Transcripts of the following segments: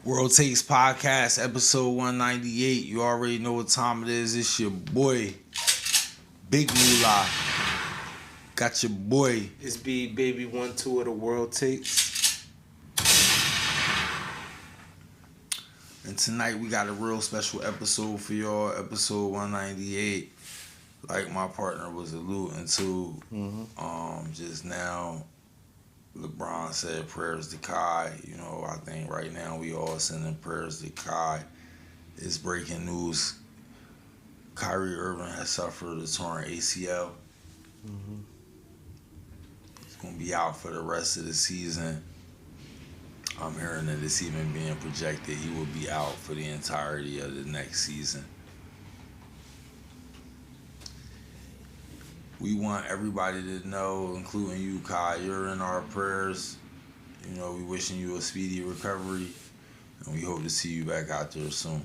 World Takes Podcast, episode 198. You already know what time it is. It's your boy, Big Moolah. Got your boy. It's Beeb, baby, 1-2 of the World Takes. And tonight we got a real special episode for y'all, episode 198. Like my partner was alluding to just now, LeBron said prayers to Kai. You know, I think right now we all sending prayers to Kai. It's breaking news. Kyrie Irving has suffered a torn ACL. He's going to be out for the rest of the season. I'm hearing that it's even being projected he will be out for the entirety of the next season. We want everybody to know, including you, Kai, you're in our prayers. You know, we wishing you a speedy recovery, and we hope to see you back out there soon.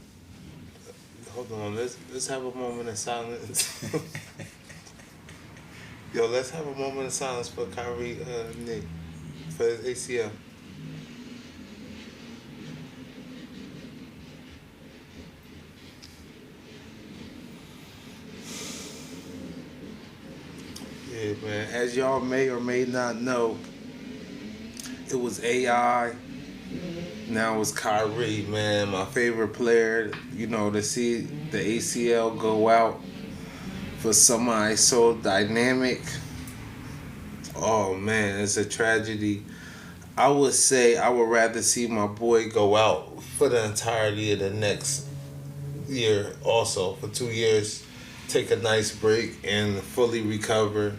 Hold on, let's have a moment of silence. Yo, let's have a moment of silence for Kyrie Nick, for his ACL. Yeah, man. As y'all may or may not know, it was AI. Now it's Kyrie, man. My favorite player. You know, to see the ACL go out for somebody so dynamic. Oh, man, it's a tragedy. I would say I would rather see my boy go out for the entirety of the next year also. For 2 years, take a nice break and fully recover.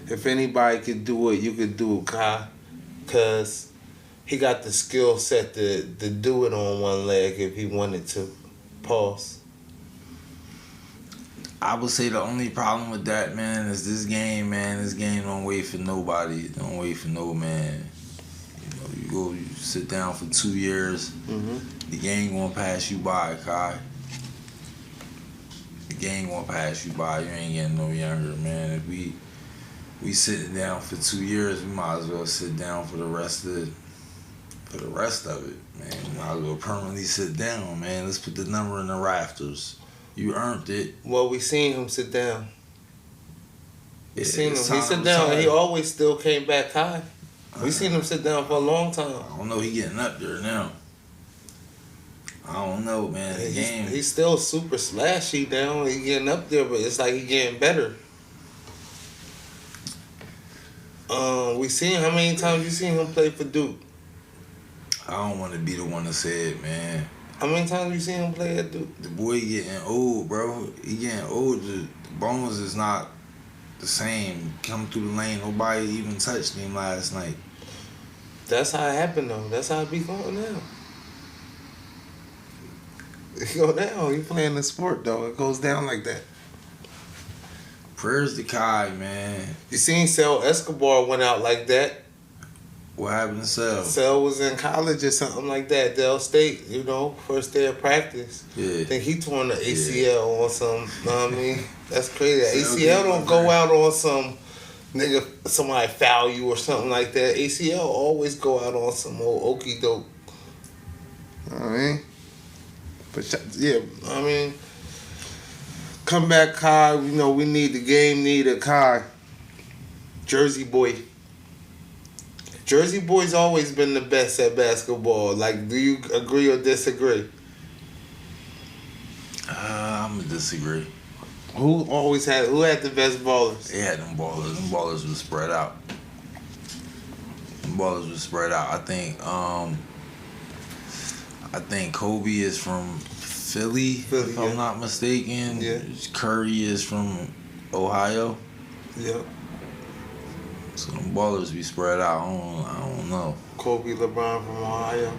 If anybody could do it, you could do it, Kai, because he got the skill set to do it on one leg if he wanted to. Pause. I would say the only problem with that, man, is this game, man. This game don't wait for nobody. Don't wait for no man. You know, you sit down for 2 years. The game gonna pass you by, Kai. The game gonna pass you by. You ain't getting no younger, man. If we sitting down for 2 years, we might as well sit down for the rest of it, man. We might as well permanently sit down, man. Let's put the number in the rafters. You earned it. Well, we seen him sit down. We seen him. He time sit to down, and retire. he always still came back high. We seen him sit down for a long time. I don't know. He getting up there now. I don't know, man. The game. He's still super slashy down. He getting up there, but it's like he getting better. We seen how many times you seen him play for Duke? I don't want to be the one to say it, man. How many times you seen him play at Duke? The boy getting old, bro. He getting old. The bones is not the same. Come through the lane. Nobody even touched him last night. That's how it happened, though. That's how it be going now. It go down. You playing the sport, though. It goes down like that. Prayers to Kai, man. You seen Sel Escobar went out like that. What happened to Sel? Sel was in college or something like that, Dell State, you know, first day of practice. Yeah. I think he torn the ACL on some, you know what I mean? That's crazy. Sel ACL don't go out on some nigga, somebody foul you or something like that. ACL always go out on some old okie doke. You know what I mean? But yeah, I mean, come back, Kai. You know, we need the game, need a Kai. Jersey boy. Jersey boy's always been the best at basketball. Like, do you agree or disagree? I'm going to disagree. Who had the best ballers? They had them ballers. Them ballers were spread out. I think Kobe is from Philly, if I'm not mistaken. Yeah. Curry is from Ohio. Yep. So them ballers be spread out. I don't know. Kobe, LeBron from Ohio.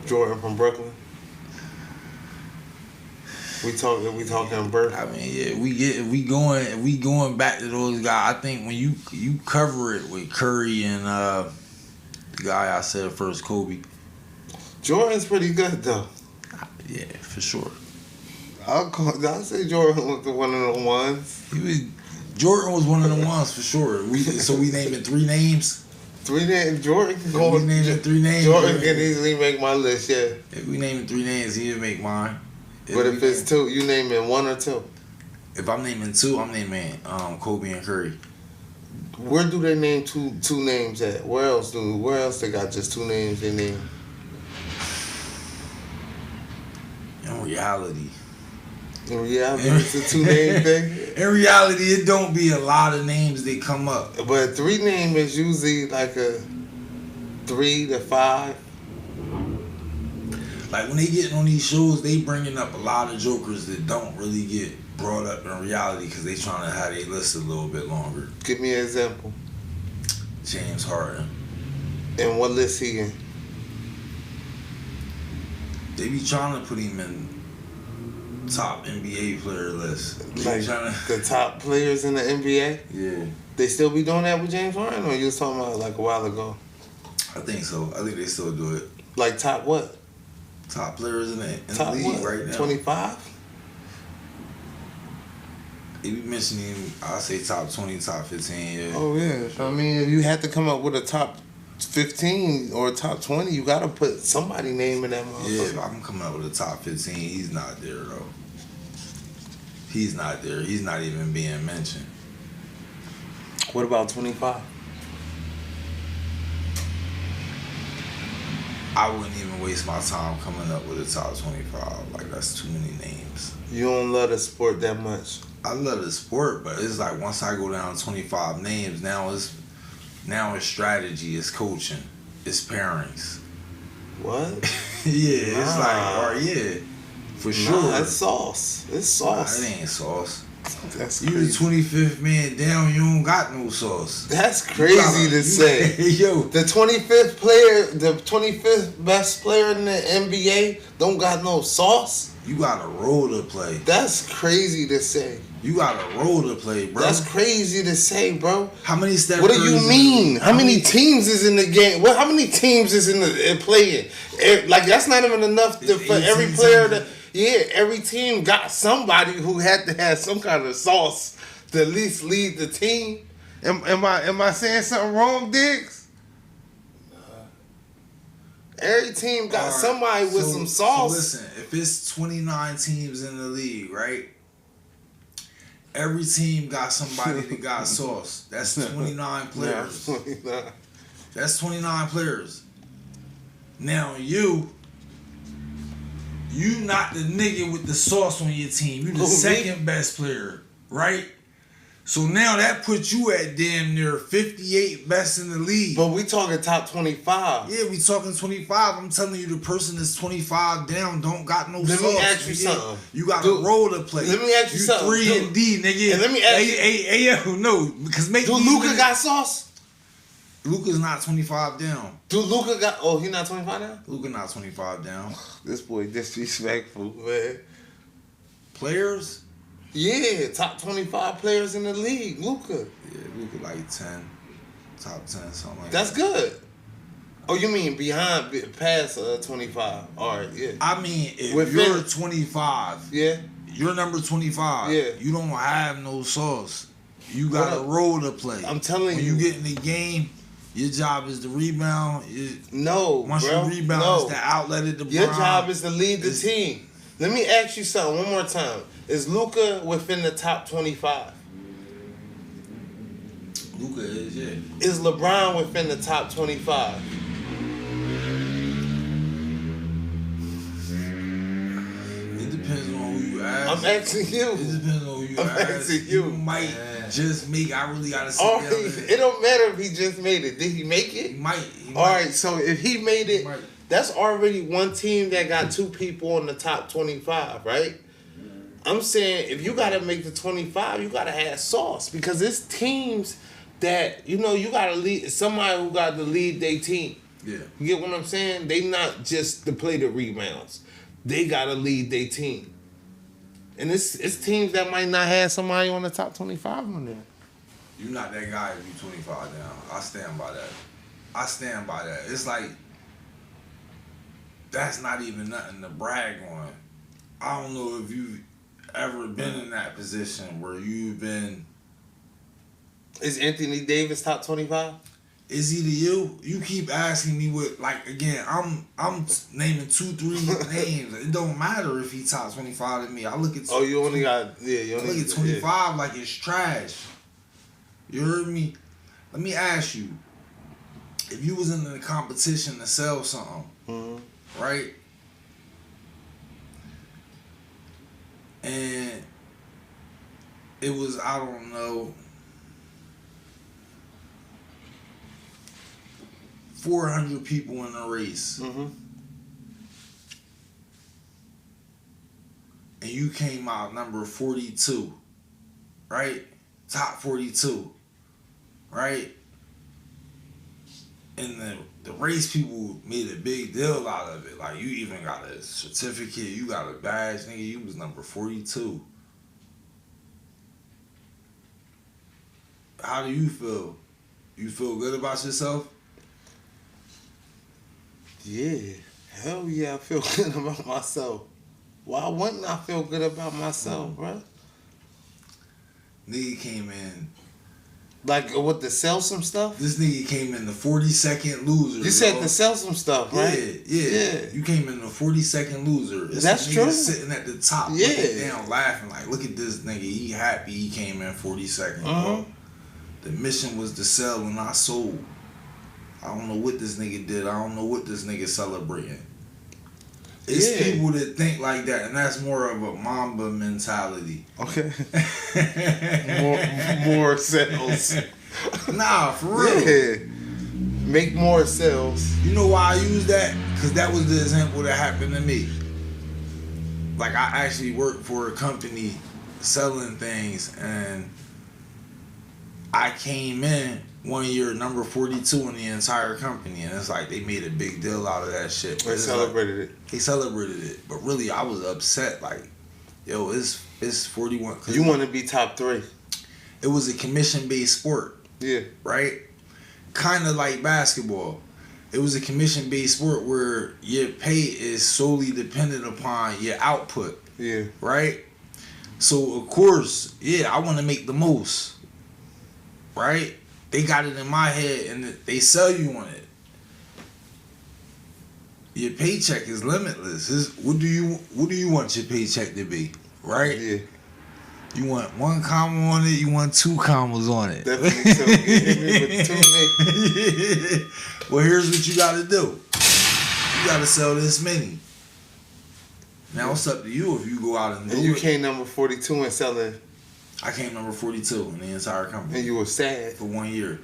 Jordan from Brooklyn. We talking Birth. I mean, yeah, we going back to those guys. I think when you cover it with Curry and the guy I said first, Kobe. Jordan's pretty good though. Yeah, for sure. I'll say Jordan was one of the ones. Jordan was one of the ones for sure. We naming 3 names. 3 names. Jordan can If go. we naming 3 names, Jordan can easily make my list. Yeah. If we naming 3 names, he'll make mine. But if it's 2, you naming 1 or 2. If I'm naming 2, I'm naming Kobe and Curry. Where do they name two names at? Where else they got just 2 names they name? In reality. In reality, it's a 2 name thing. In reality, it don't be a lot of names that come up. But 3 name is usually like a 3 to 5. Like when they getting on these shows, they bringing up a lot of jokers that don't really get brought up in reality because they trying to have their list a little bit longer. Give me an example. James Harden. And what list he in? They be trying to put him in top NBA player list. Like the top players in the NBA? Yeah. They still be doing that with James Harden, or you was talking about like a while ago? I think so. I think they still do it. Like top what? Top players in the league what? right now. 25? They be mentioning, I say top 20, top 15, yeah. Oh, yeah. So, I mean, if you had to come up with a top 15 or a top 20, you got to put somebody name in that motherfucker. Yeah, if I'm coming up with a top 15, he's not there, though. He's not there. He's not even being mentioned. What about 25? I wouldn't even waste my time coming up with a top 25. Like, that's too many names. You don't love the sport that much. I love the sport, but it's like once I go down 25 names, now it's strategy, it's coaching, it's pairings. What? Yeah, it's like, or yeah, for sure. Nah, it's sauce. It's sauce. Nah, it ain't sauce. That's You the crazy. 25th man down, you don't got no sauce. That's crazy to say. Yo, The 25th player, the 25th best player in the NBA don't got no sauce? you got a role to play. That's crazy to say. You got a role to play, bro. That's crazy to say, bro. How many Steph What do you Currys mean? How many teams is in the game? How many teams is in the playing? Like that's not even enough for every 18 player teams. to. Yeah, every team got somebody who had to have some kind of sauce to at least lead the team. Am I saying something wrong, Diggs? Every team got Alright, somebody with some sauce. So listen, if it's 29 teams in the league, right? Every team got somebody that got sauce. That's 29 players. Nah, 29. That's 29 players. Now you not the nigga with the sauce on your team. You the second best player, right? So now that puts you at damn near 58 best in the league. But we talking top 25. Yeah, we talking 25. I'm telling you, the person that's 25 down don't got no sauce. Let me ask you nigga. something. You got Dude, a role to play. let me ask you something. 3 Dude. and D, nigga. And let me ask you. Hey, yo, no, because make Do these Luka niggas- got sauce? Luka's not 25 down. Do Luka got? Oh, he not 25 now. Luka not 25 down. This boy disrespectful, man. Players? Yeah, top 25 players in the league. Luka. Yeah, Luka like 10. Top 10, something like That's that. good. Oh, you mean past 25? All right, yeah. I mean, if Within- you're 25, Yeah. you're number 25. Yeah. You don't have no sauce. You got a What? role to play. I'm telling when you. you get in the game, your job is to rebound. No, Once bro. you rebound, No. it's the outlet at the Your job is to lead the team. Let me ask you something one more time. Is Luka within the top 25? Luka is, yeah. Is LeBron within the top 25? It depends on who you ask. I'm asking you. It depends on who you I'm ask. asking you. might just make. I really gotta sit All down. right, it don't matter if he just made it. Did he make He it? might. All right, so if he made it, Right. that's already one team that got 2 people in the top 25, right? I'm saying if you got to make the 25, you got to have sauce because it's teams that, you got to lead, somebody who got to lead their team. Yeah. You get what I'm saying? They not just to play the rebounds. They got to lead their team. And it's teams that might not have somebody on the top 25 on there. You're not that guy if you 25 down. I stand by that. It's like, that's not even nothing to brag on. I don't know if you've ever been in that position where you've been. Is Anthony Davis top 25? It's either you. You keep asking me what, like, again, I'm naming 2-3 names. It don't matter if he top 25 to me. I look at you only got you I only look at 25 like it's trash. You heard me? Let me ask you. If you was in the competition to sell something, right? And it was, I don't know, 400 people in the race. And you came out number 42, right? Top 42, right? And the race people made a big deal out of it. Like, you even got a certificate, you got a badge, nigga, you was number 42. How do you feel? You feel good about yourself? Yeah. Hell yeah, I feel good about myself. Why wouldn't I feel good about myself, bro? Nigga came in. Like, what, to sell some stuff? This nigga came in the 42nd loser. You said to sell some stuff, right? Yeah. You came in the 42nd loser. That's true. Sitting at the top, looking down, laughing like, look at this nigga. He happy he came in 42nd. Bro. The mission was to sell and I sold. I don't know what this nigga did. I don't know what this nigga celebrating. It's people that think like that, and that's more of a Mamba mentality. Okay. more sales. Nah, for real. Yeah. Make more sales. You know why I use that? Because that was the example that happened to me. Like, I actually worked for a company selling things, and I came in one year number 42 in the entire company, and it's like they made a big deal out of that shit. They celebrated it. They celebrated it, but really I was upset. Like, yo, it's 41. You want to be top 3. It was a commission-based sport. Yeah. Right? Kind of like basketball. It was a commission-based sport where your pay is solely dependent upon your output. Yeah. Right? So, of course, I want to make the most. Right? They got it in my head and they sell you on it. Your paycheck is limitless. What do you want your paycheck to be? Right? Yeah. You want 1 comma on it, you want 2 commas on it. Definitely so. Hit me with 2 niggas. Well, here's what you gotta do. You gotta sell this many. Now it's up to you if you go out and do it. And you came number 42 and selling. I came number 42 in the entire company. And you were sad. For 1 year.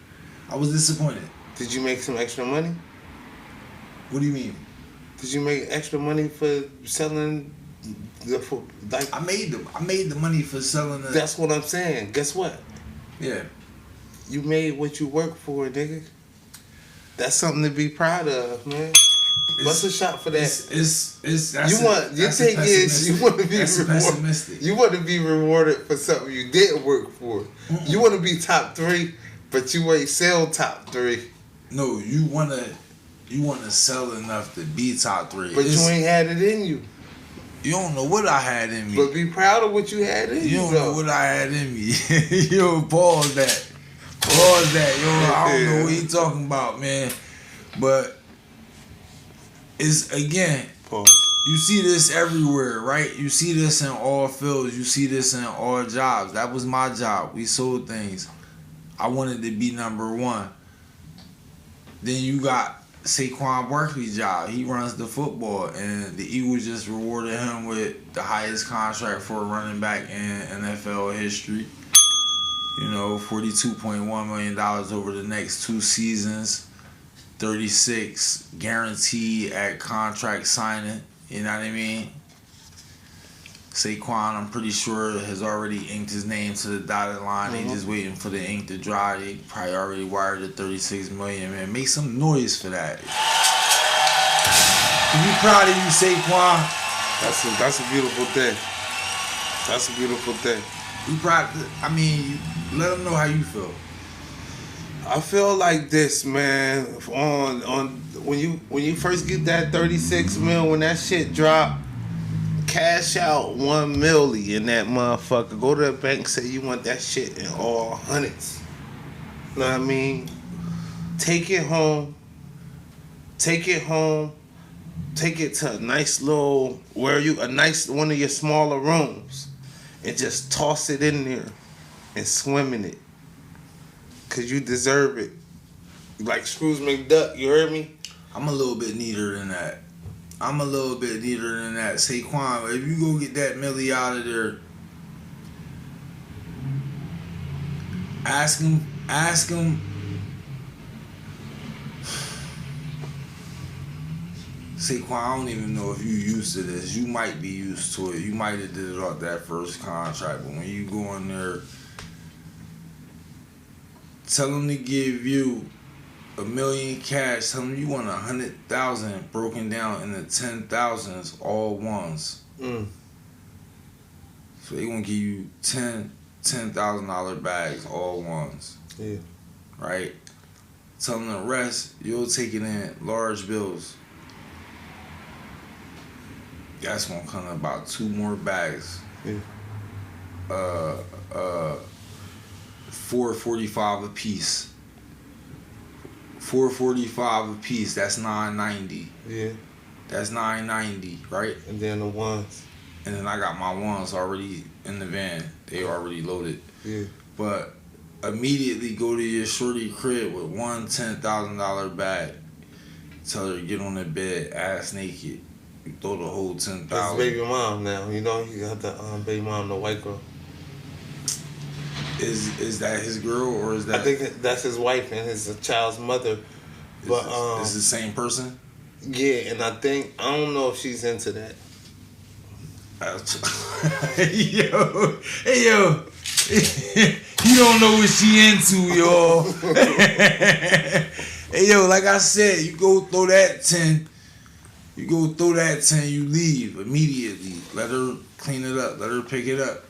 I was disappointed. Did you make some extra money? What do you mean? Did you make extra money for selling I made the money for selling the... That's what I'm saying. Guess what? Yeah. You made what you work for, nigga. That's something to be proud of, man. What's a shot for that? You want to be rewarded. You want to be rewarded for something you didn't work for. Mm-mm. You want to be top 3, but you ain't sell top 3. No, you want to sell enough to be top 3. But you ain't had it in you. You don't know what I had in me. But be proud of what you had in you. You don't know what I had in me. Yo, pause that. Pause that. Yo, I don't know what you talking about, man. But it's, again, you see this everywhere, right? You see this in all fields. You see this in all jobs. That was my job. We sold things. I wanted to be number 1. Then you got Saquon Barkley's job. He runs the football, and the Eagles just rewarded him with the highest contract for a running back in NFL history. You know, $42.1 million over the next 2 seasons. 36 guaranteed at contract signing. You know what I mean? Saquon, I'm pretty sure, has already inked his name to the dotted line. They just waiting for the ink to dry. They probably already wired the $36 million. Man, make some noise for that. I'm proud of you, Saquon. That's a beautiful thing. That's a beautiful thing. We proud. I mean, let them know how you feel. I feel like this, man. On when you first get that 36 mil, when that shit drop, cash out $1 million in that motherfucker. Go to the bank, say you want that shit in all hundreds. Know what I mean? take it home. Take it home. Take it to a nice little one of your smaller rooms, and just toss it in there, and swim in it. 'Cause you deserve it. Like Scrooge McDuck, you heard me? I'm a little bit neater than that. Saquon, if you go get that Millie out of there, ask him. Saquon, I don't even know if you used to this. You might be used to it. You might have did it off that first contract, but when you go in there, tell him to give you $1 million cash. Tell him you want 100,000 broken down into 10,000s, all ones. So they gonna give you $10,000 bags, all ones. Yeah. Right. Tell them the rest you'll take it in large bills. That's gonna come about 2 more bags. Yeah. $4.45 a piece. $4.45 a piece. That's $9.90. Yeah. That's $9.90, right? And then the ones. And then I got my ones already in the van. They already loaded. Yeah. But immediately go to your shorty crib with one $10,000 bag. Tell her to get on the bed, ass naked. You throw the whole 10,000. That's baby mom now. You know he got the baby mom, the white girl. Is that his girl or is that? I think that's his wife and his child's mother. But is the same person? Yeah, and I don't know if she's into that. Hey yo, you don't know what she into, y'all. Hey yo, like I said, you go throw that 10. You leave immediately. Let her clean it up. Let her pick it up.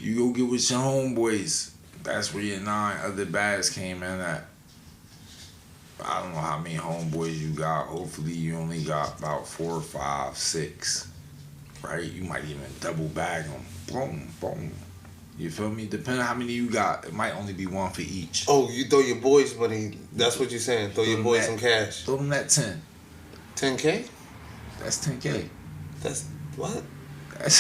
You go get with your homeboys. That's where your 9 other bags came in at. I don't know how many homeboys you got. Hopefully you only got about 4, 5, 6. Right? You might even double bag them. Boom, boom. You feel me? Depending on how many you got, it might only be 1 for each. Oh, you throw your boys money. That's what you're saying. Throw your boys some cash. Throw them that 10. 10K? That's 10K. That's what? That's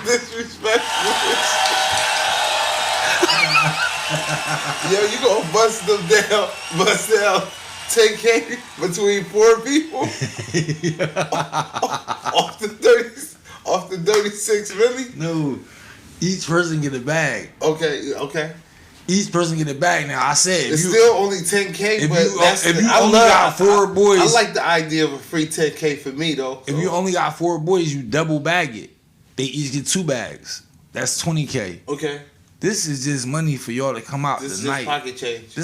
disrespectful. Yo, you gonna bust them down 10K between 4 people? off the 36, really? No. Each person get a bag. Okay. Each person get a bag. Now I said it's still only 10K, but if you only got 4 boys, I like the idea of a free 10K for me though. If you only got 4 boys, you double bag it. They each get 2 bags. That's 20K. Okay. This is just money for y'all to come out this tonight. This is pocket change.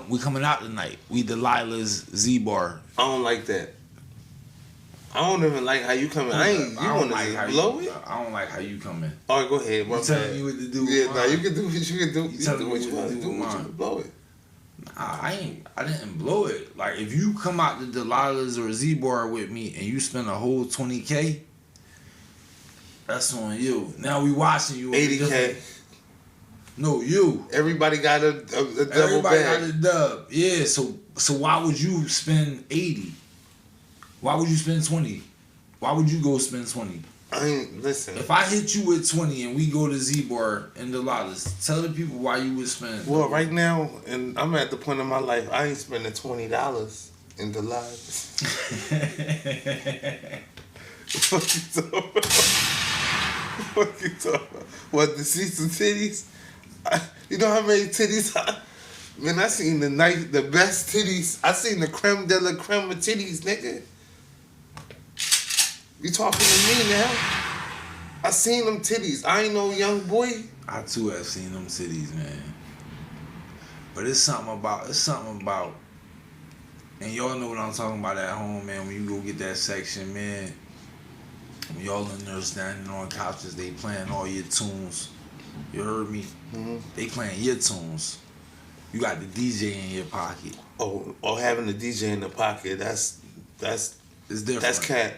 We coming out tonight. We Delilah's Z-Bar. I don't like that. I don't even like how you coming. You want to like blow it? I don't like how you coming. All right, go ahead. You telling me what to do? Yeah, nah, you can do what you can do. You tell me what you want to do. Blow it. Nah, I didn't blow it. Like if you come out to Delilah's or Z-Bar with me and you spend a whole 20K, that's on you. Now we watching you. 80K. No, you. Everybody got a double Everybody bag. got a dub. Yeah, so why would you spend 80? Why would you spend 20? Why would you go spend 20? Listen. If I hit you with 20 and we go to Z-Bar and Delilah's, tell the people why you would spend. Well, right now, and I'm at the point in my life, I ain't spending $20 in Delilah's. What you talking about? What, to see some titties? You know how many titties Man, I seen the best titties. I seen the creme de la creme of titties, nigga. You talking to me now? I seen them titties. I ain't no young boy. I too have seen them titties, man. But it's something about, and y'all know what I'm talking about at home, man. When you go get that section, man. When y'all in there standing on couches, they playing all your tunes. You heard me? Mm-hmm. They playing your tunes. You got the DJ in your pocket. Oh, having the DJ in the pocket, that's it's different. That's cat.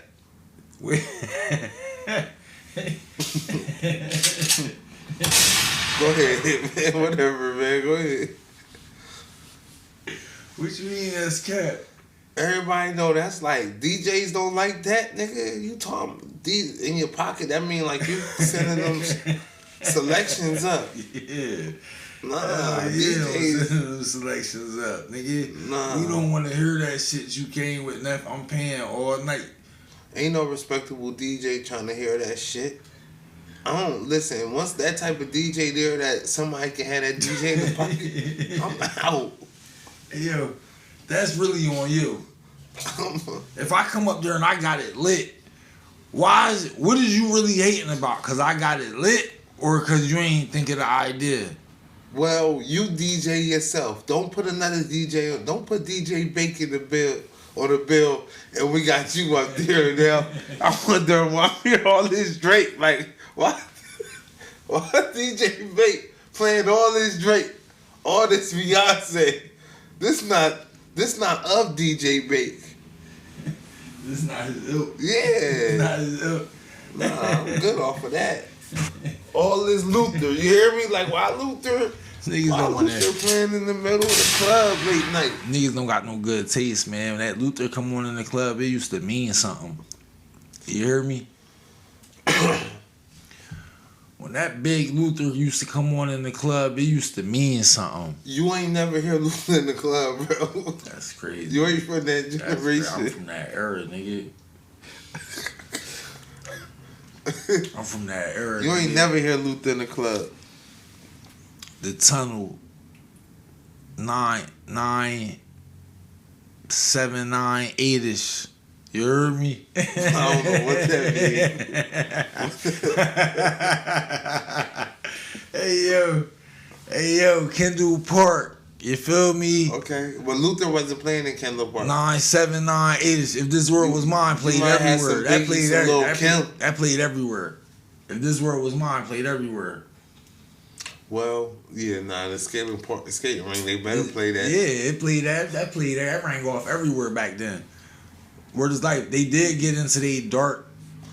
Go ahead, man. Whatever, man. Go ahead. What you mean that's cap? Everybody know that's like DJs don't like that, nigga. You talking in your pocket? That mean like you sending them selections up. Yeah. Nah, DJs sending them selections up, nigga. Nah, you don't want to hear that shit. You came with nothing. I'm paying all night. Ain't no respectable DJ trying to hear that shit. I don't listen. Once that type of DJ there that somebody can have that DJ in the pocket, I'm out. Yo, that's really on you. If I come up there and I got it lit, what is you really hating about? Cause I got it lit, or cause you ain't think of the idea? Well, you DJ yourself. Don't put another DJ on. Don't put DJ Bake in the bill or the bill, and we got you up there now. I wonder why I hear all this Drake. Like, why DJ Bake playing all this Drake, all this Beyonce? This not of DJ Bake. This not his ilk. Yeah. This not his ilk. Nah, I'm good off of that. All this Luther, you hear me? Like, why Luther? Niggas why don't want Luther that. playing in the middle of the club late night? Niggas don't got no good taste, man. When that Luther come on in the club, it used to mean something. You hear me? When that big Luther used to come on in the club, it used to mean something. You ain't never hear Luther in the club, bro. That's crazy. You ain't from that generation. I'm from that era, nigga. I'm from that era. You ain't nigga. never hear Luther in the club. The tunnel 9-7-9-8ish. You heard me? I don't know what that means. Hey yo, Kendall Park. You feel me? Okay, well Luther wasn't playing in Kendall Park. 9-7-9-8ish. If This World Was Mine played everywhere. That played everywhere. If This World Was Mine played everywhere. Well, yeah, the skating ring, they better play that. Yeah, it played that. That rang off everywhere back then. Where it's like they did get into the dark.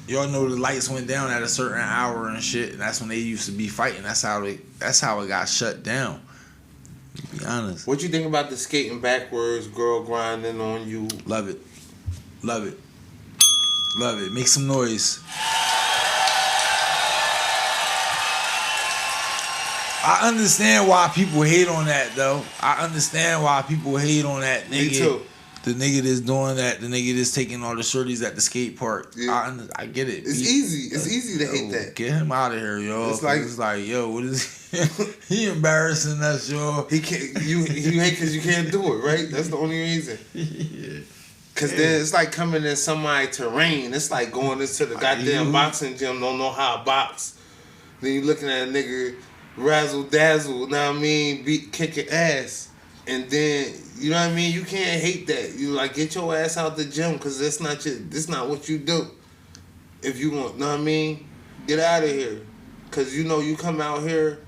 Y'all know the lights went down at a certain hour and shit, and that's when they used to be fighting. That's how it got shut down. To be honest. What you think about the skating backwards, girl grinding on you? Love it. Love it. Love it. Make some noise. I understand why people hate on that though. I understand why people hate on that nigga. Me too. The nigga that's doing that, the nigga that's taking all the shorties at the skate park. Yeah. I get it. It's easy. It's easy to hate that. Get him out of here, yo. It's like, yo, what is he embarrassing us, yo? He can't. You hate because you can't do it, right? That's the only reason. Yeah. Cause then it's like coming in somebody's terrain. It's like going into the goddamn boxing gym, don't know how to box. Then you looking at a nigga razzle dazzle, know what I mean, kicking ass. And then, you know what I mean, you can't hate that. You like get your ass out the gym because that's not what you do. If you want, know what I mean? Get out of here. Cause you know you come out here,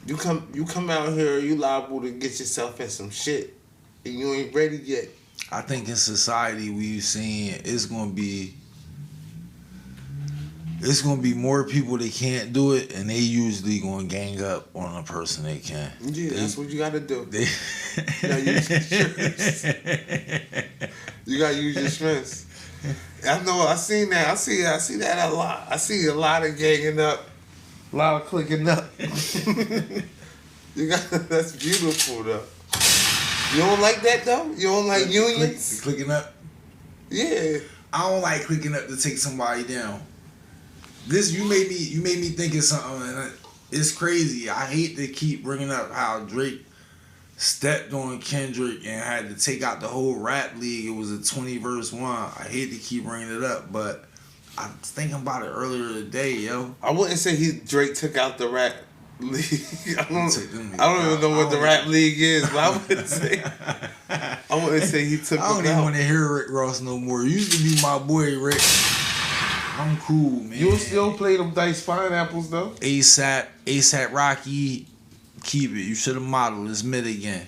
you come out here, you liable to get yourself in some shit. And you ain't ready yet. I think in society we've seen it's gonna be more people that can't do it, and they usually gonna gang up on a person they can. Yeah, that's what you gotta do. You gotta use your strengths. I know. I seen that. I see that a lot. I see a lot of ganging up, a lot of clicking up. That's beautiful though. You don't like that though? You don't like unions? Clicking up? Yeah. I don't like clicking up to take somebody down. You made me think of something, and it's crazy. I hate to keep bringing up how Drake stepped on Kendrick and had to take out the whole rap league. It was a 20 verse one. I hate to keep bringing it up, but I was thinking about it earlier today, yo. I wouldn't say Drake took out the rap league. I don't even know what the rap league is, but I wouldn't say he took it out. I don't even want to hear Rick Ross no more. He used to be my boy, Rick. I'm cool, man. You'll still play them Dice Pineapples, though? ASAP Rocky, keep it. You should have modeled. It's mid again.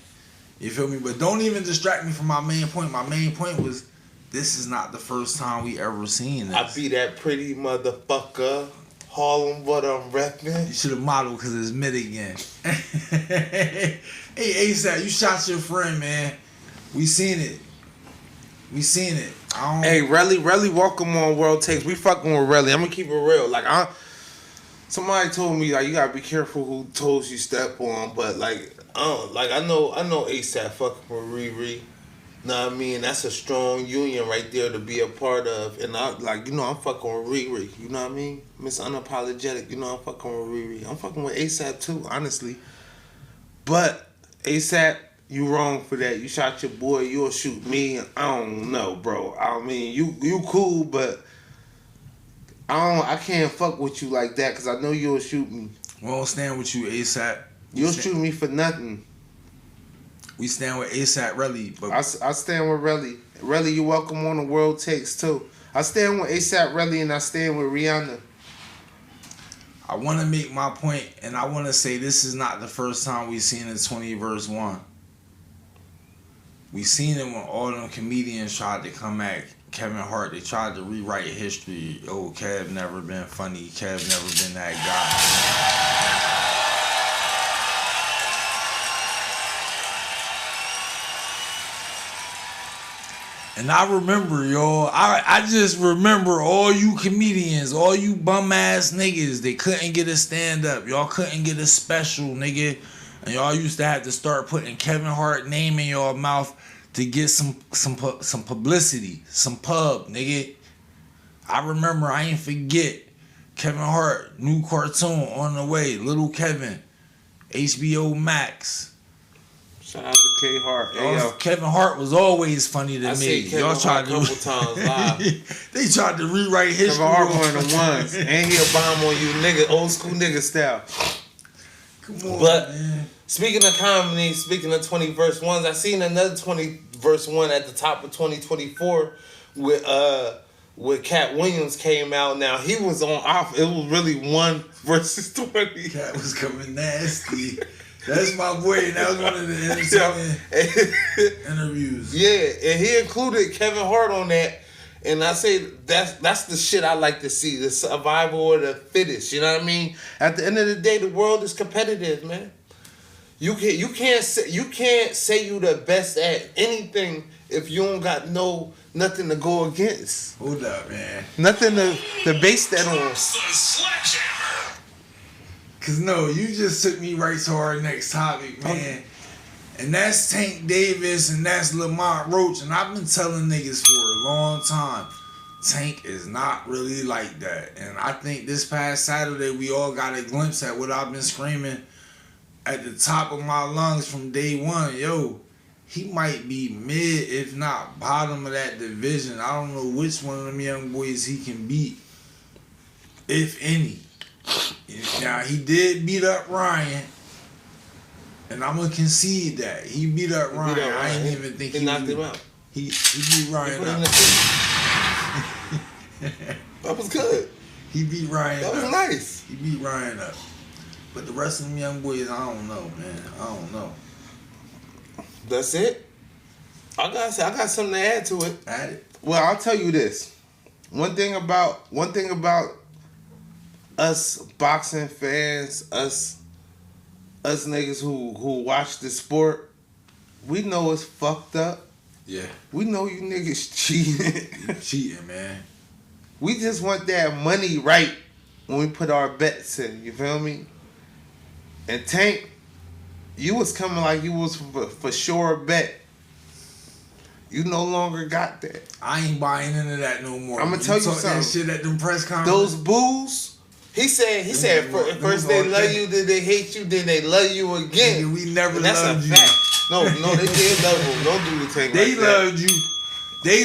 You feel me? But don't even distract me from my main point. My main point was, this is not the first time we ever seen this. I be that pretty motherfucker Harlem, but I'm You repping. should have modeled because it's mid again. Hey, ASAP, you shot your friend, man. We seen it. Hey, Relly, welcome on World Takes. We fucking with Relly. I'm gonna keep it real. Like, somebody told me like you gotta be careful who toes you step on, but I know ASAP fucking with Riri. Know what I mean? That's a strong union right there to be a part of. And I'm fucking with Riri. You know what I mean? Miss Unapologetic. You know I'm fucking with Riri. I'm fucking with ASAP too, honestly. But ASAP, you wrong for that. You shot your boy. You'll shoot me. I don't know, bro. I mean, you cool, but I can't fuck with you like that because I know you'll shoot me. We don't stand with you, ASAP. You'll shoot me for nothing. We stand with ASAP Relly, but I stand with Relly. Relly, you welcome on the World Takes too. I stand with ASAP Relly and I stand with Rihanna. I want to make my point, and I want to say this is not the first time we've seen a 20 verse 1. We seen it when all them comedians tried to come at Kevin Hart. They tried to rewrite history. Oh, Kev never been funny. Kev never been that guy. And I remember, y'all, I just remember all you comedians, all you bum ass niggas, they couldn't get a stand up. Y'all couldn't get a special, nigga. And y'all used to have to start putting Kevin Hart name in your mouth to get some publicity, some pub, nigga. I remember, I ain't forget. Kevin Hart, new cartoon on the way, Little Kevin, HBO Max. Shout out to K Hart. Hey, yo. Kevin Hart was always funny to me. See Kevin Y'all tried Hart a couple times live. They tried to rewrite history. Kevin Hart one of the ones. And he'll bomb on you, nigga, old school nigga style. Come on, but man. Speaking of comedy, speaking of 20 verse 1s, I seen another 20 verse 1 at the top of 2024 with Cat Williams came out. Now he was on off. It was really 1 versus 20. Cat was coming nasty. That's my boy, and that was one of the entertaining interviews. Yeah, and he included Kevin Hart on that. And I say that's the shit I like to see, the survival of the fittest. You know what I mean? At the end of the day, the world is competitive, man. You can't say you the best at anything if you don't got nothing to go against. Hold up, man. Nothing to base that on. Cause no, you just took me right to our next topic, man. And that's Tank Davis and that's Lamont Roach. And I've been telling niggas for a long time, Tank is not really like that. And I think this past Saturday we all got a glimpse at what I've been screaming at the top of my lungs from day one. Yo, he might be mid, if not bottom of that division. I don't know which one of them young boys he can beat, if any. Now, he did beat up Ryan, and I'm going to concede that. He beat up Ryan. I didn't even think he knocked him out. He beat Ryan up. That was good. He beat Ryan up. That was nice. He beat Ryan up. But the rest of them young boys, I don't know, man. I don't know. That's it? I got something to add to it. Add it. Well, I'll tell you this. One thing about us boxing fans, us niggas who watch the sport, we know it's fucked up. Yeah. We know you niggas cheating. You cheating, man. We just want that money right when we put our bets in. You feel me? And Tank, you was coming like you was for sure bet. You no longer got that. I ain't buying into that no more. I'm gonna tell you something. That shit at them press conferences. Those boos. He said first they love you, then they hate you, then they love you again. Nigga, we never that's loved a you. fact. No, they did love you. Don't do the Tank They like that. loved you.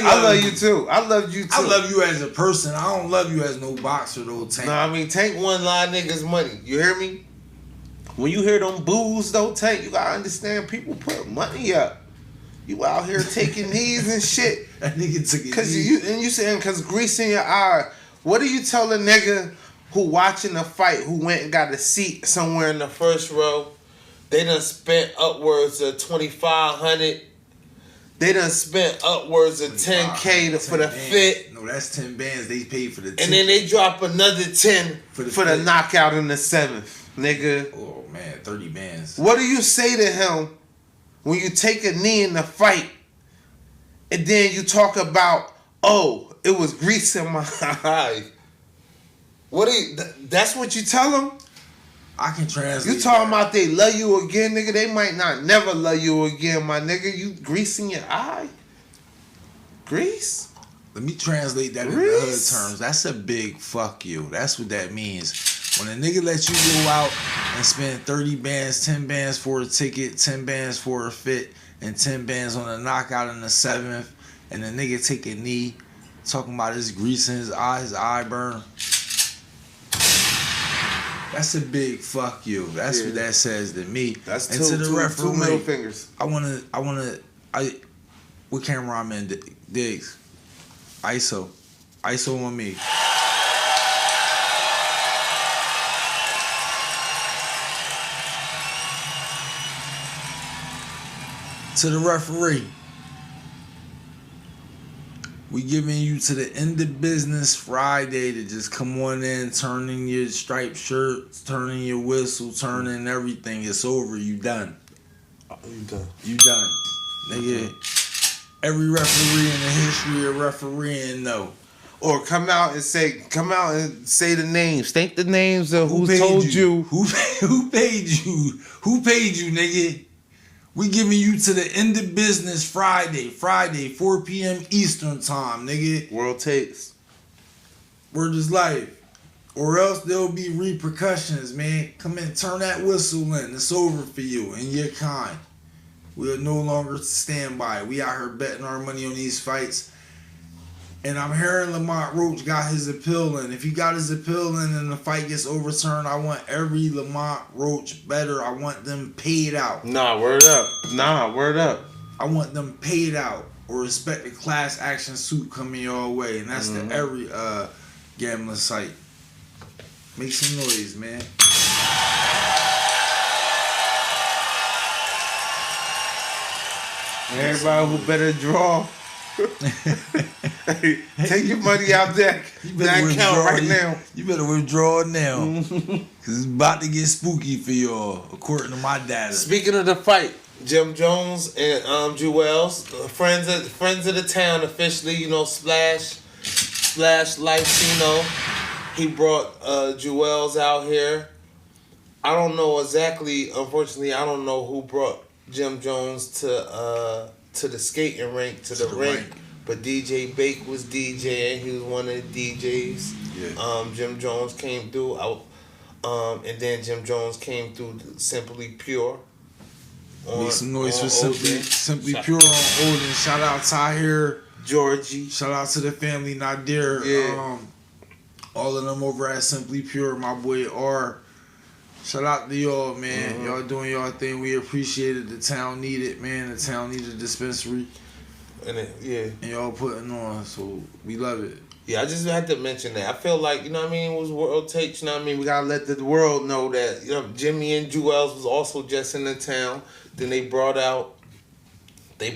I love you too. I love you too. I love you as a person. I don't love you as no boxer though, Tank. No, I mean Tank won a lot of niggas money. You hear me? When you hear them boos though, Tank, you gotta understand people put money up. You out here taking knees and shit. That nigga took it. You saying cause grease in your eye. What do you tell a nigga who watching the fight who went and got a seat somewhere in the first row? They done spent upwards of $2,500. They done spent upwards of 10K for the fit. No, that's 10 bands they paid for the ticket. And then they drop another 10 for the knockout in the 7th, nigga. Oh, man, 30 bands. What do you say to him when you take a knee in the fight and then you talk about, oh, it was grease in my eye? That's what you tell them? I can translate. You talking about they love you again, nigga? They might not never love you again, my nigga. You grease in your eye? Grease? Let me translate that into hood terms. That's a big fuck you. That's what that means. When a nigga let you go out and spend 30 bands, 10 bands for a ticket, 10 bands for a fit, and 10 bands on a knockout in the 7th, and the nigga take a knee, talking about his grease in his eye burn. That's a big fuck you. That's what that says to me. That's to the referee, 2 middle fingers. What camera I'm in? Diggs. ISO on me. To the referee. We giving you to the end of business Friday to just come on in, turn in your striped shirt, turn in your whistle, turn in everything. It's over. You done. You done. Nigga, every referee in the history of refereeing know. Or come out and say the names. State the names of who told you. Who paid you? Who paid you, nigga? We giving you to the end of business Friday, 4 p.m. Eastern time, nigga. World takes. Word is life. Or else there'll be repercussions, man. Come in, turn that whistle in. It's over for you and your kind. We'll no longer stand by. We out here betting our money on these fights. And I'm hearing Lamont Roach got his appeal in. If he got his appeal in and the fight gets overturned, I want every Lamont Roach better. I want them paid out. Nah, word up. I want them paid out or expect a class action suit coming your way. And that's to every gambling site. Make some noise, man. Everybody who better draw. Hey, take your money out that account right now. You better withdraw it now. Because it's about to get spooky for y'all, according to my data. Speaking of the fight, Jim Jones and Jewels, friends of the town officially, Splash Latino. He brought Jewels out here. I don't know exactly, unfortunately, I don't know who brought Jim Jones to the skating rink, to the rink. But DJ Bake was DJing. He was one of the DJs. Yeah. Jim Jones came through. And then Jim Jones came through Simply Pure. Make some noise for Simply Pure on Odin. Shout out Tahir, Georgie. Shout out to the family Nadir. Yeah. All of them over at Simply Pure. My boy R. Shout out to y'all, man. Mm-hmm. Y'all doing y'all thing. We appreciate it. The town needed, man. The town needed a dispensary. And y'all putting on, so we love it. Yeah, I just had to mention that. I feel like, it was world takes, we gotta let the world know that, Jimmy and Jewels was also just in the town. Then they brought out the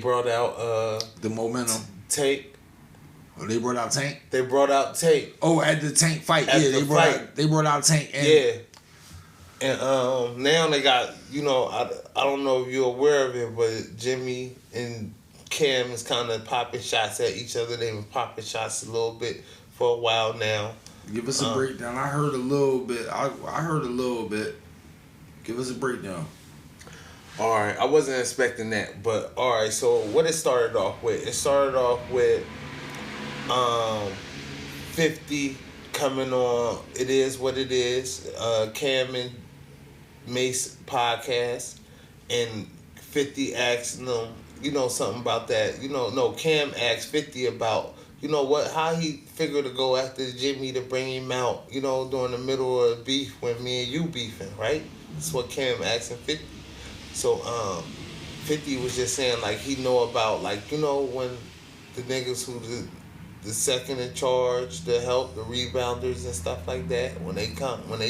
momentum. Teek. Oh, they brought out Tank? They brought out Teek. Oh, at the Tank fight. They brought out Tank. And now they got, I don't know if you're aware of it, but Jimmy and Cam is kind of popping shots at each other. They've been popping shots a little bit for a while now. Give us a breakdown. I heard a little bit. I heard a little bit. Give us a breakdown. All right. I wasn't expecting that, but all right. So what it started off with? It started off with 50 coming on. It is what it is. Cam and Mace podcast, and 50 asking them, something about that. Cam asked 50 about, how he figured to go after Jimmy to bring him out, during the middle of the beef when me and you beefing, right? That's what Cam asking 50. So, 50 was just saying, he know about, when the niggas who the second in charge, the help, the rebounders and stuff like that, when they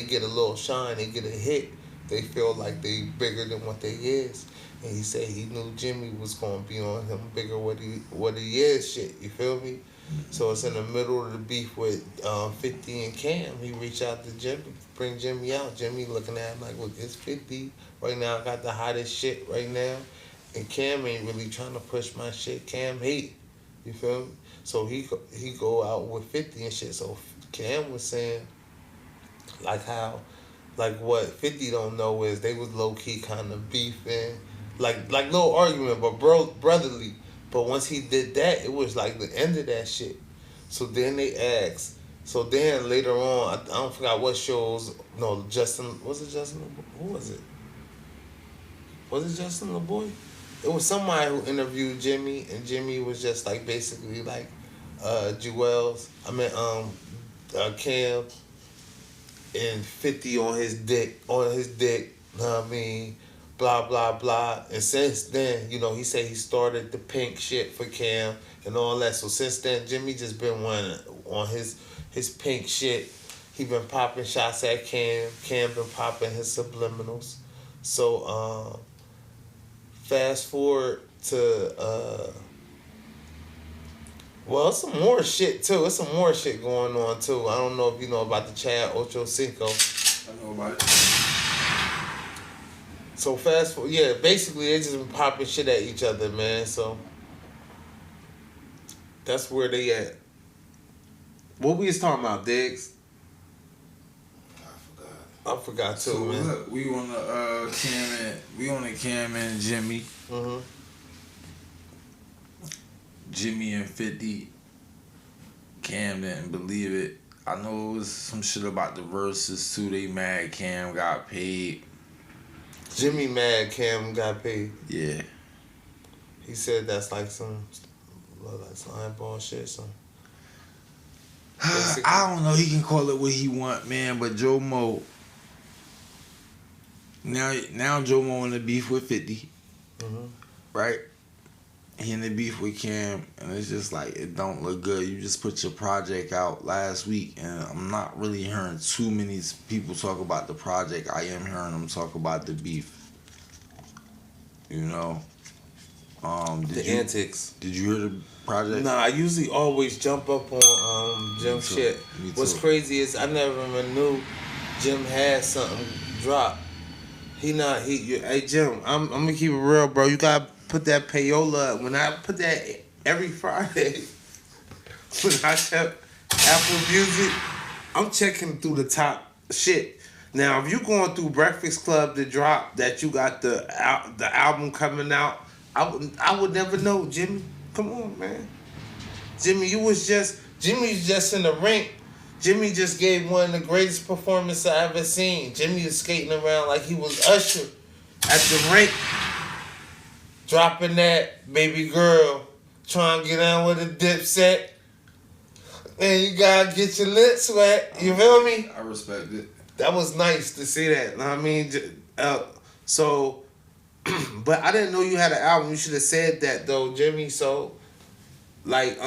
get a little shine, they get a hit, they feel like they bigger than what they is. And he said he knew Jimmy was gonna be on him bigger what he is shit. You feel me? So it's in the middle of the beef with 50 and Cam. He reached out to Jimmy, bring Jimmy out. Jimmy looking at him like, look, it's 50. Right now I got the hottest shit right now. And Cam ain't really trying to push my shit. Cam hate. You feel me? So he go out with 50 and shit. So Cam was saying, like how, like what 50 don't know is they was low key kind of beefing, like no argument, but brotherly. But once he did that, it was like the end of that shit. So then they asked. So then later on, I don't forgot what shows. No, Justin was it Justin? Who was it? Was it Justin LeBoy? It was somebody who interviewed Jimmy, and Jimmy was just like basically like Jewels. I mean Cam and 50 on his dick, know what I mean? Blah, blah, blah. And since then, you know, he said he started the pink shit for Cam and all that. So since then, Jimmy just been one on his pink shit. He been popping shots at Cam. Cam been popping his subliminals. So, fast forward to, well, it's some more shit, too. It's some more shit going on, too. I don't know if you know about the Chad Ocho Cinco. I know about it. So fast forward, yeah, basically they just been popping shit at each other, man. So that's where they at. What we was talking about, Diggs? I forgot too, so man. Look, we on the Cam and Jimmy. Mm-hmm. Jimmy and 50. Cam didn't believe it. I know it was some shit about the verses too. They mad Cam got paid. Jimmy mad Cam got paid. Yeah. He said that's like some eyeball shit. Some. I don't know. He can call it what he want, man. But Joe Mo. Now Joe Mo in the beef with 50. Mm-hmm. Right? He in the beef with Cam, and it's just like it don't look good. You just put your project out last week, and I'm not really hearing too many people talk about the project. I am hearing them talk about the beef. You know, antics. Did you hear the project? Nah, I usually always jump up on Jim shit. What's crazy is I never even knew Jim had something drop. Hey Jim, I'm gonna keep it real, bro. You gotta put that payola up. When I put that every Friday, when I check Apple Music, I'm checking through the top shit. Now, if you going through Breakfast Club to drop that you got the album coming out, I would never know, Jimmy. Come on, man. Jimmy's just in the rink. Jimmy just gave one of the greatest performances I ever seen. Jimmy is skating around like he was Usher at the rink. Dropping that baby girl, trying to get on with a Dipset. And you gotta get your lips wet. You feel me? I respect it. That was nice to see that. I mean, so, but I didn't know you had an album. You should have said that though, Jimmy. So, like,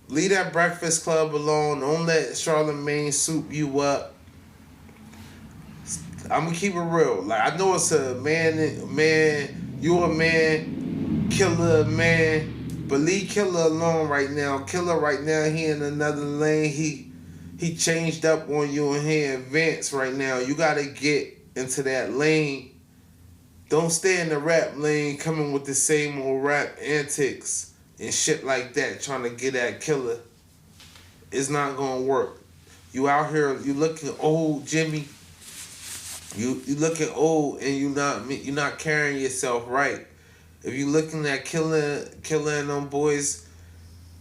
leave that Breakfast Club alone. Don't let Charlamagne soup you up. I'm gonna keep it real. Like, I know it's a man. You a man, Killer man, but leave Killer alone right now. Killer right now, he in another lane. He changed up on you and he advanced right now. You gotta get into that lane. Don't stay in the rap lane coming with the same old rap antics and shit like that, trying to get at Killer. It's not gonna work. You out here, you looking old, Jimmy. You looking old and you not carrying yourself right. If you looking at Killer and them boys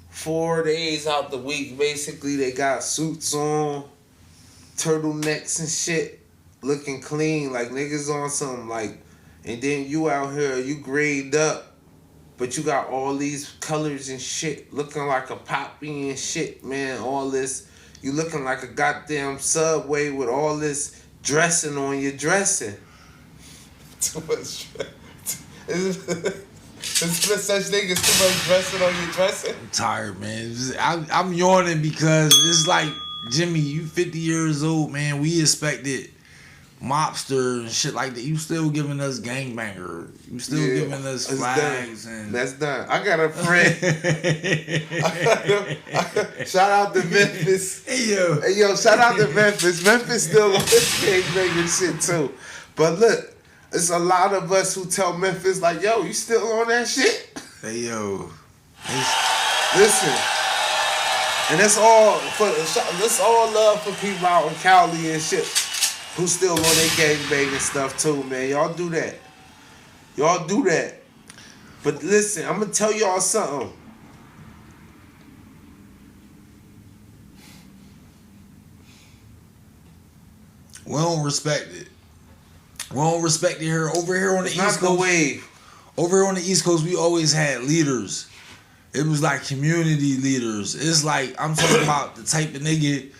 4 days out the week, basically they got suits on, turtlenecks and shit, looking clean like niggas on something like, and then you out here, you grayed up, but you got all these colors and shit, looking like a poppy and shit, man. All this, you looking like a goddamn Subway with all this dressing on your dressing. Too much. Is there such thing as too much dressing on your dressing? I'm tired, man. I'm yawning because it's like, Jimmy, you 50 years old, man. We expected mobster and shit like that. You still giving us gangbanger. You still giving us flags and that's done. I got a friend. Shout out to Memphis. Hey yo, shout out to Memphis. Memphis still on this gangbanging shit too. But look, it's a lot of us who tell Memphis like, yo, you still on that shit? Hey yo, listen. And that's all love for people out in Cali and shit who still on their gangbanging stuff too, man. Y'all do that. But listen, I'm gonna tell y'all something. We don't respect it. We don't respect it here. Over here on the East Coast. Not the wave. Over here on the East Coast, we always had leaders. It was like community leaders. It's like, I'm talking about the type of nigga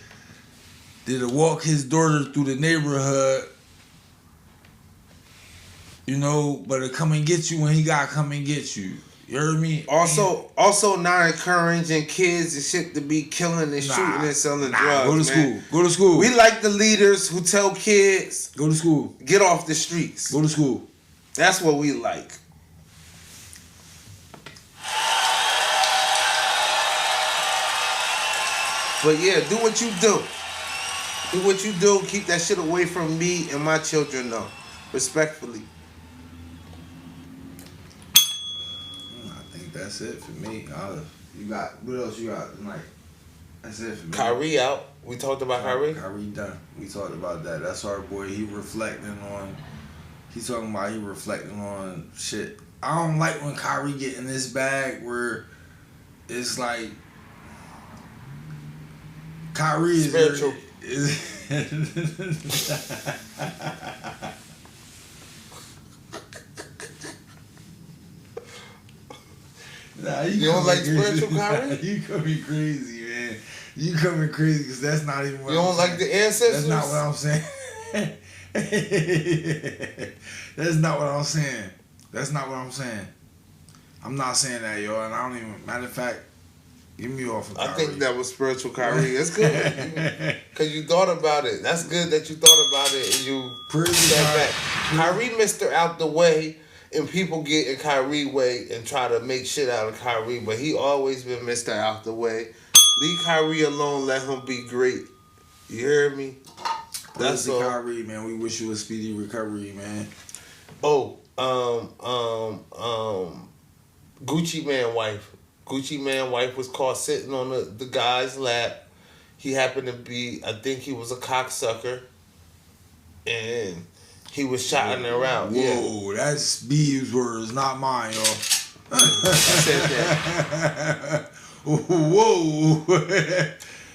that'll walk his daughter through the neighborhood, you know, but it'll come and get you when he gotta come and get you. You heard me? Also not encouraging kids and shit to be killing and shooting and selling drugs. Go to school. Go to school. We like the leaders who tell kids, go to school. Get off the streets. Go to school. That's what we like. But yeah, do what you do. Do what you do. Keep that shit away from me and my children, though. Respectfully. I think that's it for me. You got, what else you got tonight? That's it for me. Kyrie out. We talked about Kyrie? Kyrie done. We talked about that. That's our boy. He reflecting on shit. I don't like when Kyrie get in this bag where it's like Kyrie is spiritual. Nah, you don't like spiritual Kyrie? You coming crazy, man. You coming crazy because that's not even what you don't like the ancestors? That's not what I'm saying. That's not what I'm saying. That's not what I'm saying. I'm not saying that, yo. And I don't even, matter of fact, give me off of Kyrie. I think that was spiritual Kyrie. That's good. Because you thought about it. That's good that you thought about it and you step back. Kyrie missed her out the way, and people get in Kyrie way and try to make shit out of Kyrie, but he always been Mr. Out the way. Leave Kyrie alone. Let him be great. You hear me? That's all. Kyrie, man. We wish you a speedy recovery, man. Oh, Gucci Mane wife. Gucci Mane wife was caught sitting on the guy's lap. He happened to be, I think he was a cocksucker, and he was shouting her out. Whoa, that's Beeb's words, not mine, y'all. I said that. Whoa.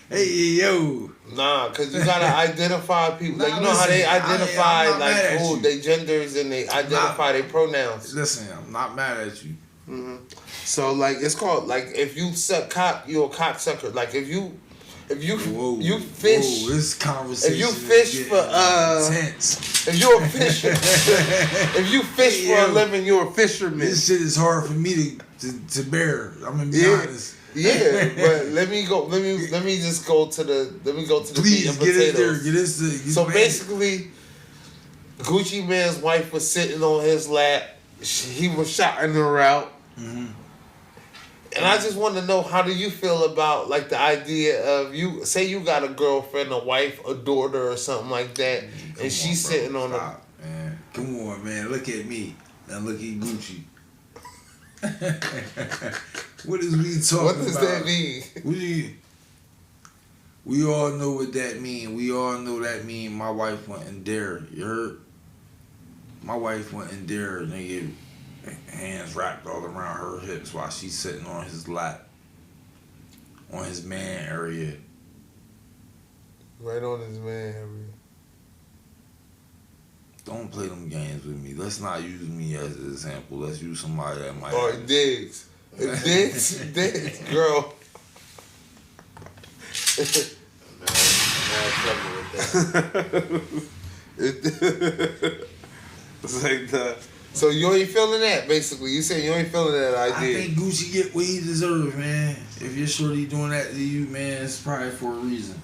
Hey, yo. Nah, because you got to identify people. Like, you know how they identify, their genders and they identify their pronouns. Listen, I'm not mad at you. Mm-hmm. So, like, it's called, like, if you suck cock, you're a cocksucker. Like, if you fish. Whoa, this conversation. If you fish for intense. If you're a fisher, if you fish for a living, you're a fisherman. This shit is hard for me to bear. I'm gonna be honest. Yeah, but let me just go to the Please, meat and potatoes. Get this. So basically, Gucci Mane's wife was sitting on his lap. He was shouting her out. Mm-hmm. And I just want to know, how do you feel about, like, the idea of you, say you got a girlfriend, a wife, a daughter, or something like that, and she's sitting on man. Come on, man. Look at me. Now look at Gucci. What is we talking about? What does that mean? We all know what that mean. We all know that mean my wife went in there. You heard? My wife went in there, nigga. Hands wrapped all around her hips while she's sitting on his lap, on his man area. Right on his man area. Don't play them games with me. Let's not use me as an example. Let's use somebody that might. Or Diggs. Diggs, girl. It's like that. So you ain't feeling that, basically. You say you ain't feeling that idea. I think Gucci get what he deserves, man. If your shorty doing that to you, man, it's probably for a reason.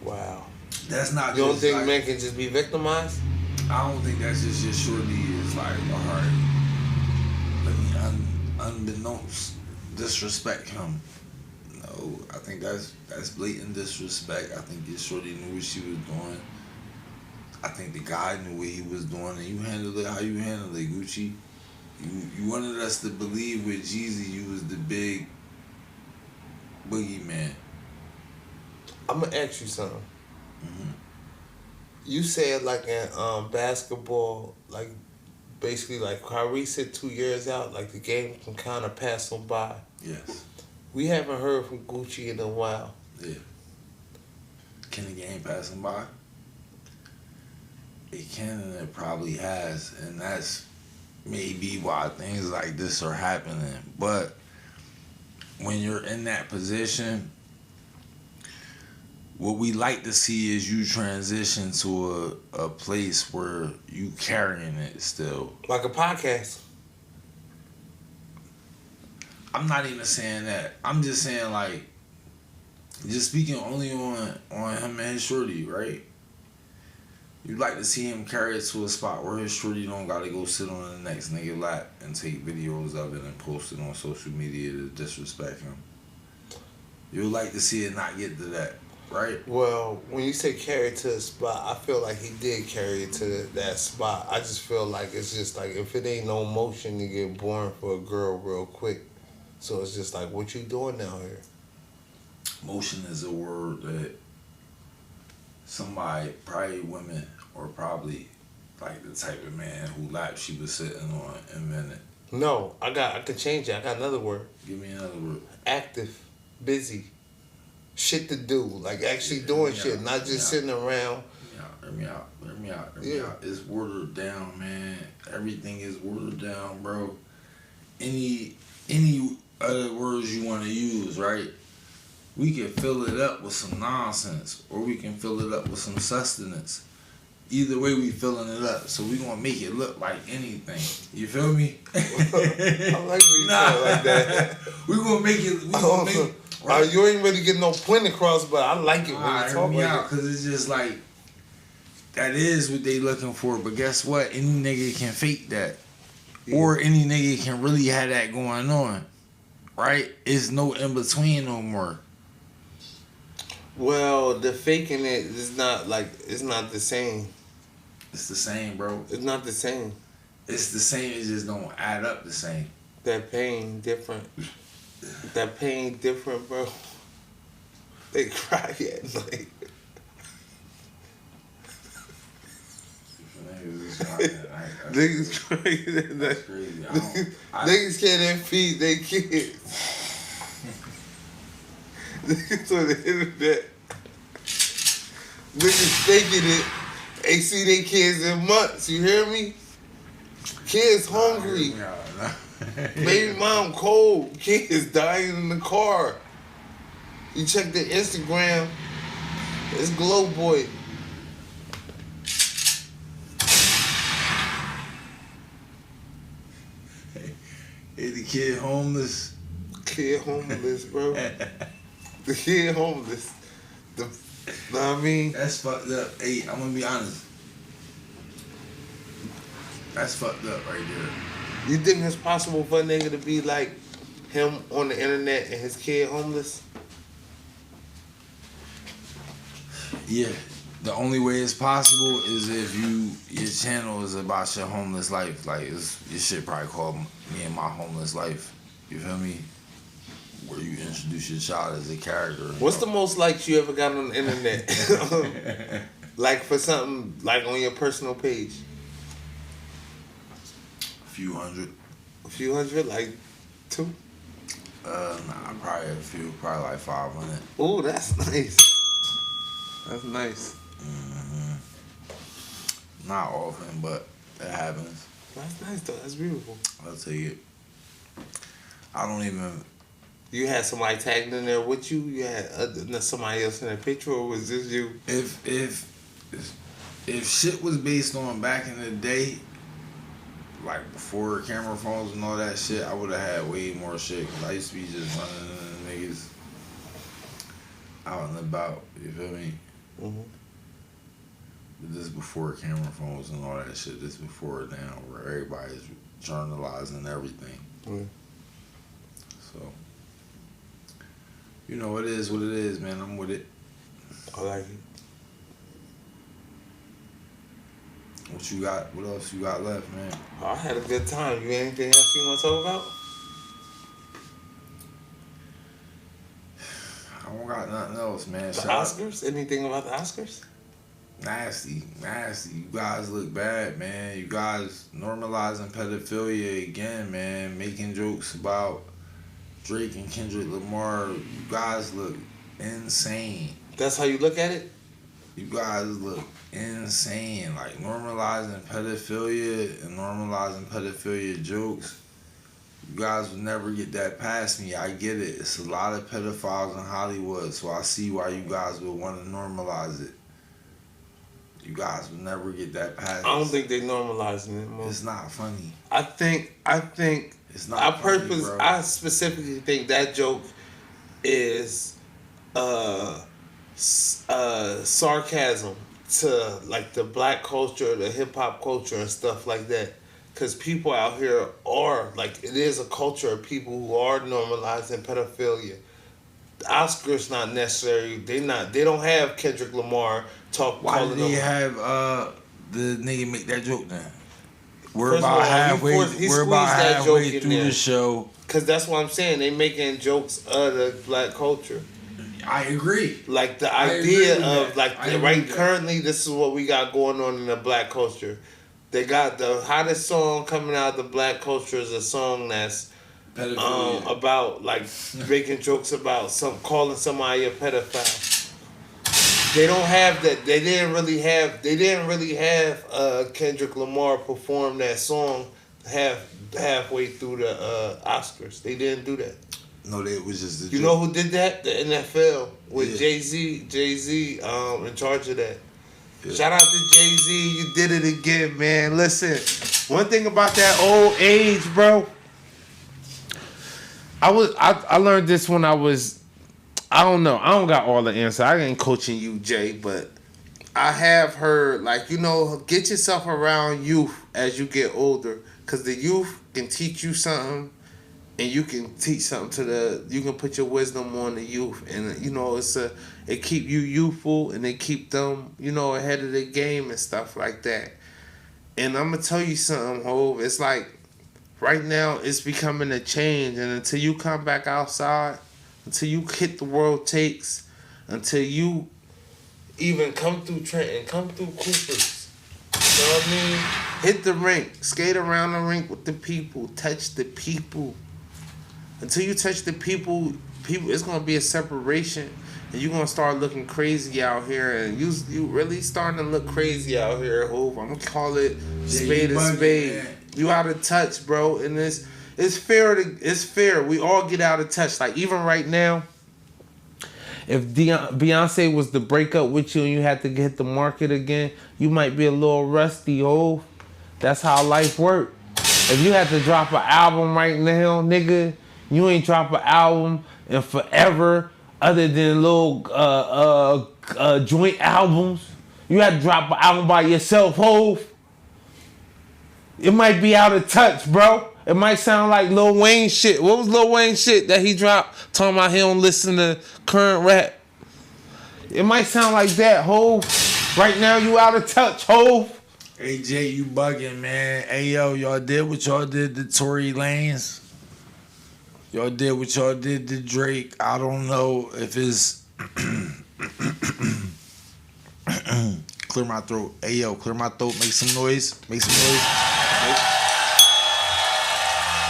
Wow. That's not. You don't just think like, men can just be victimized? I don't think that's just shorty is like, alright, let me unbeknownst disrespect him. No, I think that's blatant disrespect. I think your shorty knew what she was doing. I think the guy knew what he was doing, and you handled it how you handled it, Gucci. You wanted us to believe with Jeezy you was the big boogeyman. I'm gonna ask you something. Mm-hmm. You said like in basketball, like basically like Kyrie said 2 years out, like the game can kind of pass them by. Yes. We haven't heard from Gucci in a while. Yeah. Can the game pass him by? It can, and it probably has, and that's maybe why things like this are happening. But when you're in that position, what we like to see is you transition to a place where you carrying it still. Like a podcast. I'm not even saying that. I'm just saying, like, just speaking only on him and his shorty, right? You like to see him carry it to a spot where his shorty don't gotta go sit on the next nigga lap and take videos of it and post it on social media to disrespect him. You would like to see it not get to that, right? Well, when you say carry it to a spot, I feel like he did carry it to that spot. I just feel like it's just like if it ain't no motion, you get boring for a girl real quick. So it's just like, what you doing down here? Motion is a word that somebody, probably women, or probably like the type of man who lap she was sitting on invented. No, I could change it. I got another word. Give me another word. Active, busy, shit to do, like actually doing shit, not just sitting around. Hear me out. It's watered down, man. Everything is watered down, bro. Any other words you want to use, right? We can fill it up with some nonsense, or we can fill it up with some sustenance. Either way, we filling it up, so we gonna make it look like anything. You feel me? I like when you talk like that. We gonna make it. Right? You ain't really getting no point across, but I like it when you talk like that. Because it's just like, that is what they looking for. But guess what? Any nigga can fake that. Yeah. Or any nigga can really have that going on. Right? It's no in between no more. Well, the faking it is not like, it's not the same. It's the same, bro. It's not the same. It's the same, it just don't add up the same. That pain different. That pain different, bro. They cry at night. Niggas crying at night. That's crazy. Niggas can't feed their kids. Niggas on the internet. Niggas faking it. They see their kids in months. You hear me? Kids hungry. Baby mom cold. Kids dying in the car. You check the Instagram. It's Glow Boy. Hey, the kid homeless. Kid homeless, bro. The kid homeless. Know what I mean? That's fucked up. Hey, I'm gonna be honest. That's fucked up right there. You think it's possible for a nigga to be like him on the internet and his kid homeless? Yeah. The only way it's possible is if your channel is about your homeless life. Like, your shit probably called Me and My Homeless Life. You feel me? Where you introduce your child as a character. What's the most likes you ever got on the internet? Like for something, like on your personal page? A few hundred. A few hundred? Like 2? Nah, probably a few. Probably like 500. Oh, that's nice. That's nice. Mm-hmm. Not often, but it happens. That's nice though. That's beautiful. I'll tell you. I don't even... You had somebody tagged in there with you? You had somebody else in that picture, or was this you? If shit was based on back in the day, like before camera phones and all that shit, I would have had way more shit. Cause I used to be just running niggas out and about. You feel me? Mm-hmm. This before camera phones and all that shit. This before now, where everybody's journalizing everything. Mm. So, you know, it is what it is, man. I'm with it. I like it. What you got? What else you got left, man? I had a good time. You got anything else you want to talk about? I don't got nothing else, man. The Oscars? Anything about the Oscars? Nasty. You guys look bad, man. You guys normalizing pedophilia again, man. Making jokes about Drake and Kendrick Lamar. You guys look insane. That's how you look at it? You guys look insane. Like normalizing pedophilia and normalizing pedophilia jokes. You guys would never get that past me. I get it. It's a lot of pedophiles in Hollywood, so I see why you guys would want to normalize it. You guys would never get that past. I don't think they normalizing it more. It's not funny. I think it's not funny, bro. I specifically think that joke is sarcasm to like the black culture, the hip hop culture and stuff like that. Cause people out here are like, it is a culture of people who are normalizing pedophilia. The Oscars not necessary. They don't have Kendrick Lamar Why did they have the nigga make that joke then? We're about halfway through the show. Cause that's what I'm saying. They making jokes of the black culture. I agree. Like the idea of like currently, this is what we got going on in the black culture. They got the hottest song coming out of the black culture is a song that's about like making jokes about calling somebody a pedophile. They don't have that. They didn't really have Kendrick Lamar perform that song halfway through the Oscars. They didn't do that. No, it was just. You know who did that? The NFL with Jay-Z. Jay-Z in charge of that. Yeah. Shout out to Jay-Z. You did it again, man. Listen, one thing about that old age, bro. I learned this when I was. I don't know. I don't got all the answers. I ain't coaching you, Jay, but I have heard, like, you know, get yourself around youth as you get older, because the youth can teach you something. And you can teach something you can put your wisdom on the youth, and you know it keep you youthful, and they keep them, you know, ahead of the game and stuff like that. And I'm gonna tell you something, Hov. It's like right now it's becoming a change, and until you come back outside, until you hit the world takes, until you even come through Trenton, come through Coopers, you know what I mean? Hit the rink, skate around the rink with the people, touch the people. Until you touch the people, it's gonna be a separation, and you're gonna start looking crazy out here, and you really starting to look crazy out here, Hov. I'm gonna call it spade a spade. Man. You out of touch, bro, and it's fair. It's fair. We all get out of touch. Like even right now, if Beyonce was to break up with you and you had to hit the market again, you might be a little rusty, Hov. That's how life works. If you had to drop an album right now, nigga. You ain't drop an album in forever other than little joint albums. You had to drop an album by yourself, Hov. It might be out of touch, bro. It might sound like Lil Wayne shit. What was Lil Wayne shit that he dropped talking about he don't listen to current rap? It might sound like that, Hov. Right now you out of touch, Hov. Hey, Jay, you bugging, man. Hey, yo, y'all did what y'all did to Tory Lanez. Y'all did what y'all did to Drake. I don't know if it's... Clear my throat. Hey, yo, clear my throat. Make some noise. Make some noise.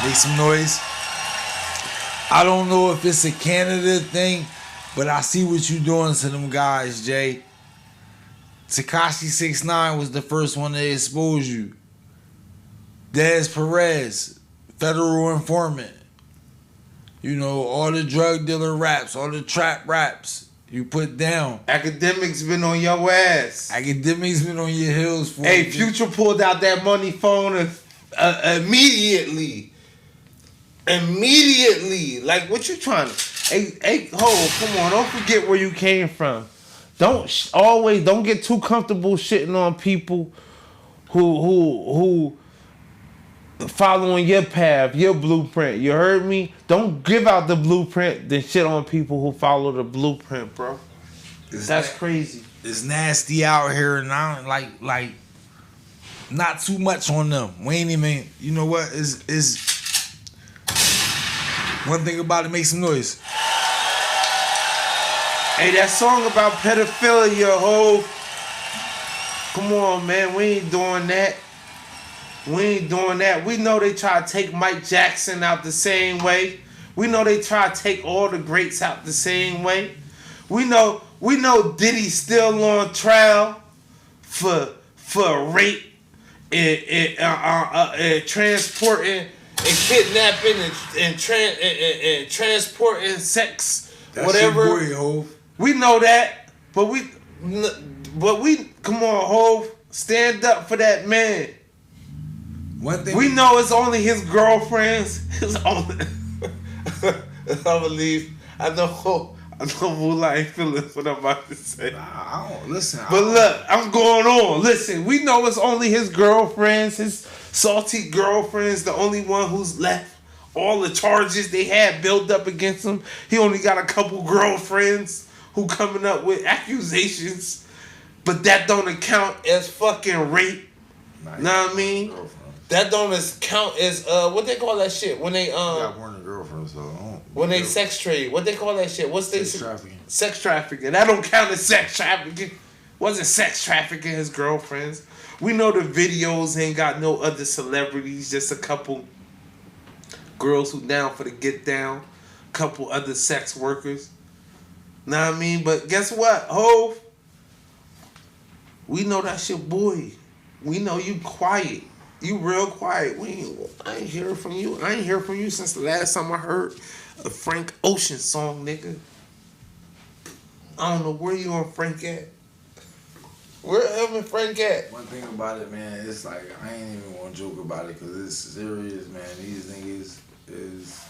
Make some noise. I don't know if it's a Canada thing, but I see what you doing to them guys, Jay. Tekashi 6ix9ine was the first one to expose you. Dez Perez, federal informant. You know, all the drug dealer raps, all the trap raps you put down. Academics been on your ass. Academics been on your heels for Hey, Future pulled out that money phone immediately. Immediately. Like, what you trying to... Hey, Ho, come on, don't forget where you came from. don't get too comfortable shitting on people who following your path, your blueprint. You heard me? Don't give out the blueprint, then shit on people who follow the blueprint, bro. That's crazy. It's nasty out here, and I don't like not too much on them. We ain't even, you know what? Is one thing about it, make some noise. Hey, that song about pedophilia, ho. Come on, man. We ain't doing that. We know they try to take Mike Jackson out the same way. We know they try to take all the greats out the same way. We know Diddy's still on trial for rape and transporting and kidnapping and transporting sex, that's whatever. Your boy, Hov. We know that, but we come on, Hov, stand up for that man. One thing we know it's only his girlfriends. It's only. I believe. I know Moolah ain't feeling what I'm about to say. I don't listen. But look, I'm going on. Listen, we know it's only his girlfriends, his salty girlfriends, the only one who's left. All the charges they had built up against him. He only got a couple girlfriends who coming up with accusations, but that don't account as fucking rape. Nice. Know what I mean? Girlfriend. That don't count as what they call that shit when they got one of girlfriends, so when they sex trade. What they call that shit? What's they trafficking? Sex trafficking. That don't count as sex trafficking. Wasn't sex trafficking his girlfriends? We know the videos ain't got no other celebrities, just a couple girls who down for the get down, couple other sex workers. Know what I mean? But guess what, Hov? We know that's your boy. We know you quiet. You real quiet. I ain't hear from you. I ain't hear from you since the last time I heard a Frank Ocean song, nigga. I don't know where you and Frank at. Where him and Frank at? One thing about it, man, it's like I ain't even want to joke about it because it's serious, man. These niggas is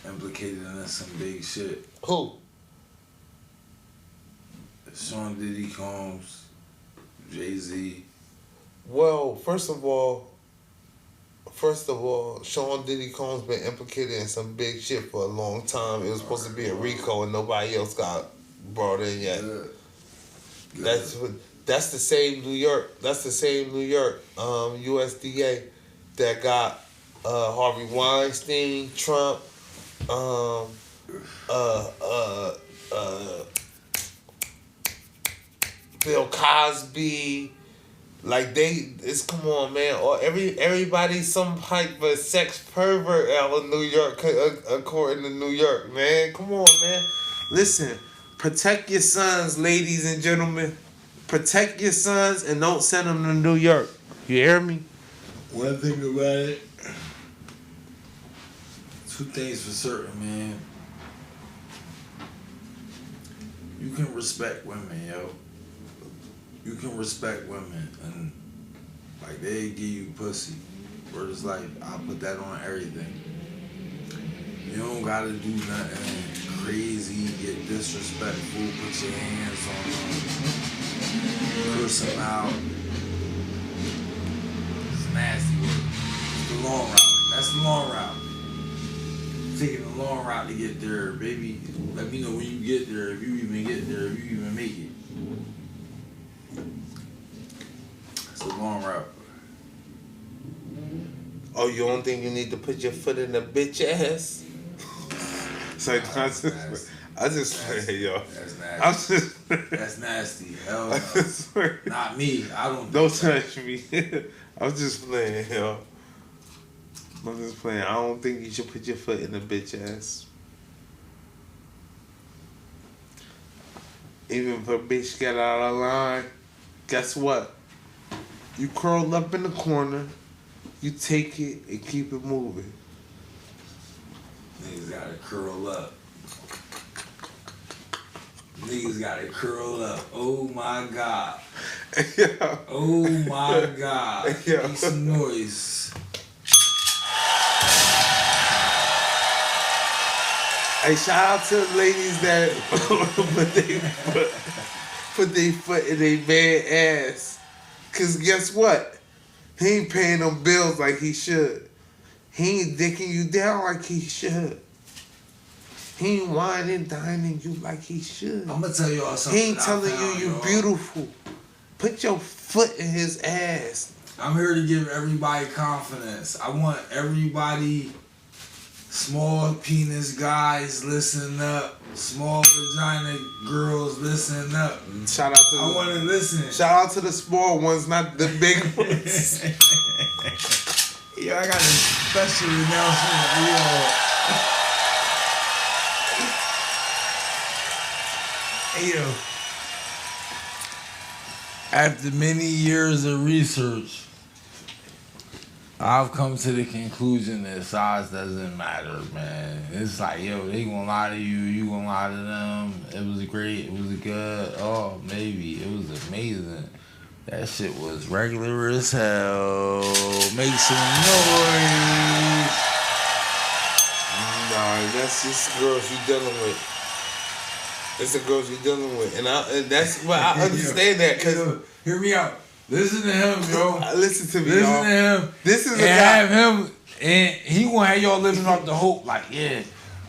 implicated in some big shit. Who? Sean Diddy Combs, Jay-Z. Well, first of all, Sean Diddy Combs been implicated in some big shit for a long time. It was supposed to be a RICO and nobody else got brought in yet. Good. That's the same New York. That's the same New York USDA that got Harvey Weinstein, Trump, Bill Cosby. Like it's come on, man. Or everybody's some type of sex pervert out of New York, according to New York, man. Come on, man. Listen, protect your sons, ladies and gentlemen. Protect your sons and don't send them to New York. You hear me? One thing about it, two things for certain, man. You can respect women, yo. You can respect women and like they give you pussy. Word is life. I put that on everything. You don't gotta do nothing crazy, get disrespectful, put your hands on them, curse them out. It's nasty work. It's the long route. That's the long route. Taking the long route to get there, baby. Let me know when you get there, if you even get there, if you even make it. It's a long route. Oh, you don't think you need to put your foot in the bitch ass? So I just play, yo. That's nasty. That's nasty. Hell no. Not me. I don't touch me. I'm just playing, yo. I'm just playing. I don't think you should put your foot in the bitch ass. Even if a bitch get out of line, guess what? You curl up in the corner, you take it and keep it moving. Niggas gotta curl up. Niggas gotta curl up. Oh my God. Yeah. Oh my God. Yeah. Make some noise. Hey, shout out to the ladies that put their foot in their man ass. Cause guess what? He ain't paying them bills like he should. He ain't dicking you down like he should. He ain't whining, dining you like he should. I'm gonna tell y'all something. He ain't telling you beautiful. Put your foot in his ass. I'm here to give everybody confidence. I want everybody, small penis guys, listen up. Small vagina girls, listen up. Shout out to I want to listen. Shout out to the small ones, not the big ones. Yo, I got a special announcement for y'all. Hey, yo. After many years of research, I've come to the conclusion that size doesn't matter, man. It's like, yo, they gonna lie to you, you gonna lie to them. It was great, it was good. Oh, maybe. It was amazing. That shit was regular as hell. Make some noise. Nah, that's just girls you dealing with. It's the girls you're dealing with. And that's why I understand that. Cause hear me out. Listen to him, yo. Listen to me, Listen y'all. to him. This is and a guy. have him, and he gonna have y'all living up the hope, like, yeah.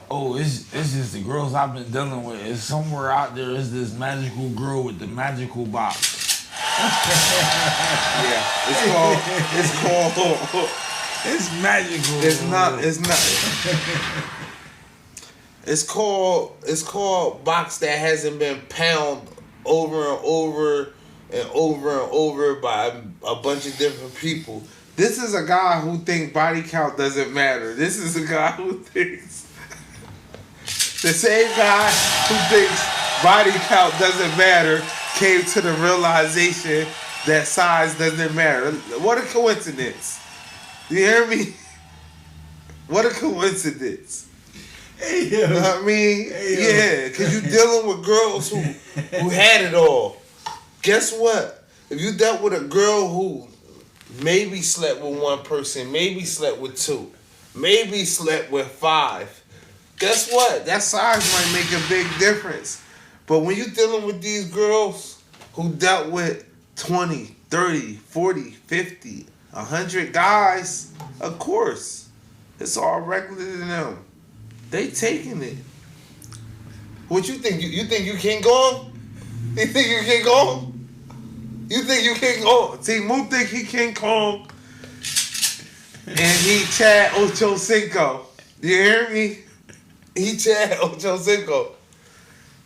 Oh, it's just the girls I've been dealing with. It's somewhere out there. It's this magical girl with the magical box. Yeah, It's magical. It's not. It's called box that hasn't been pounded over and over and over and over by a bunch of different people. This is a guy who thinks body count doesn't matter. This is a guy who thinks the same guy who thinks body count doesn't matter came to the realization that size doesn't matter. What a coincidence. You hear me? What a coincidence. Hey, you know what I mean? Hey, yeah, because you're dealing with girls who had it all. Guess what? If you dealt with a girl who maybe slept with one person, maybe slept with two, maybe slept with five, guess what? That size might make a big difference. But when you're dealing with these girls who dealt with 20, 30, 40, 50, 100 guys, of course, it's all regular to them. They taking it. What you think? You think you can't go on? You think you can't go on? You think you can't go on? See, Moo think he can't go on. And he Chad Ochocinco. You hear me? He Chad Ochocinco.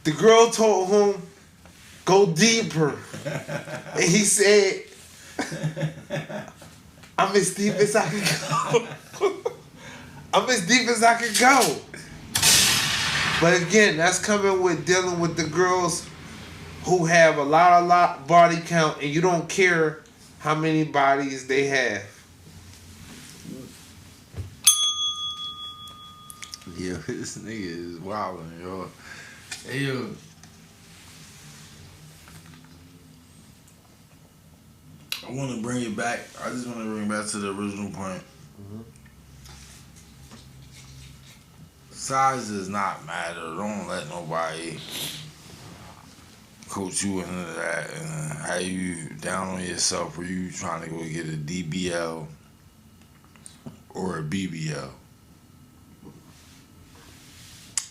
The girl told him, go deeper. And he said, I'm as deep as I can go. I'm as deep as I can go. But again, that's coming with dealing with the girls who have a lot body count and you don't care how many bodies they have. Yo, this nigga is wildin', yo. Hey, yo. I want to bring it back. I just want to bring it back to the original point. Mm-hmm. Size does not matter. Don't let nobody coach you into that and how you down on yourself where you trying to go get a DBL or a BBL.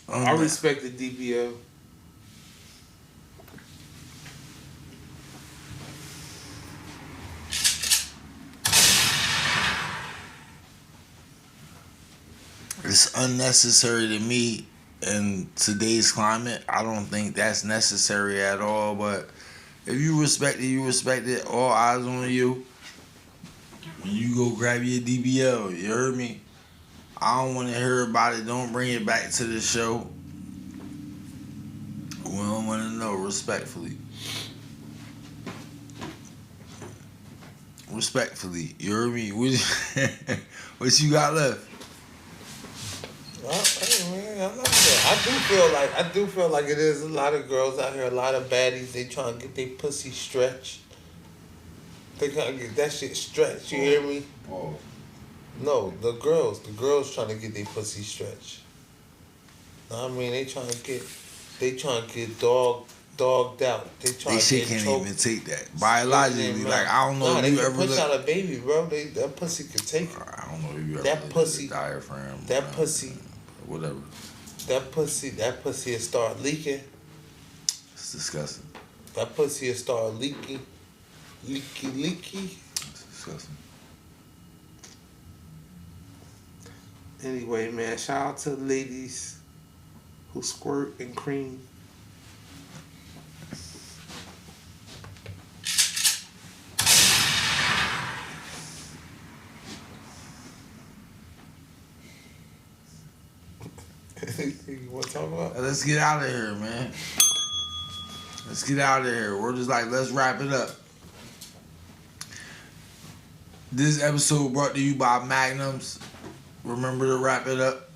I respect the DBL. It's unnecessary to me in today's climate. I don't think that's necessary at all. But if you respect it, you respect it. All eyes on you. When you go grab your DBL, you heard me? I don't want to hear about it. Don't bring it back to the show. We don't want to know, respectfully. Respectfully, you heard me? What you got left? I do feel like it is a lot of girls out here, a lot of baddies. They trying to get their pussy stretched. They trying to get that shit stretched. You hear me? Oh. No, the girls trying to get their pussy stretched. I mean, they trying to get dog dogged out. They try They to shit get can't choked. even take that. Biologically, Man. like, I don't know Nah, if they you can ever push look. out a baby, bro. That pussy can take it. I don't know if you ever That looked pussy- at the diaphragm. that pussy- Whatever. That pussy will start leaking. It's disgusting. That pussy will start leaking. Leaky. It's disgusting. Anyway, man, shout out to the ladies who squirt and cream. Anything you want to talk about? Let's get out of here, man. Let's get out of here. We're just like, let's wrap it up. This episode brought to you by Magnums. Remember to wrap it up.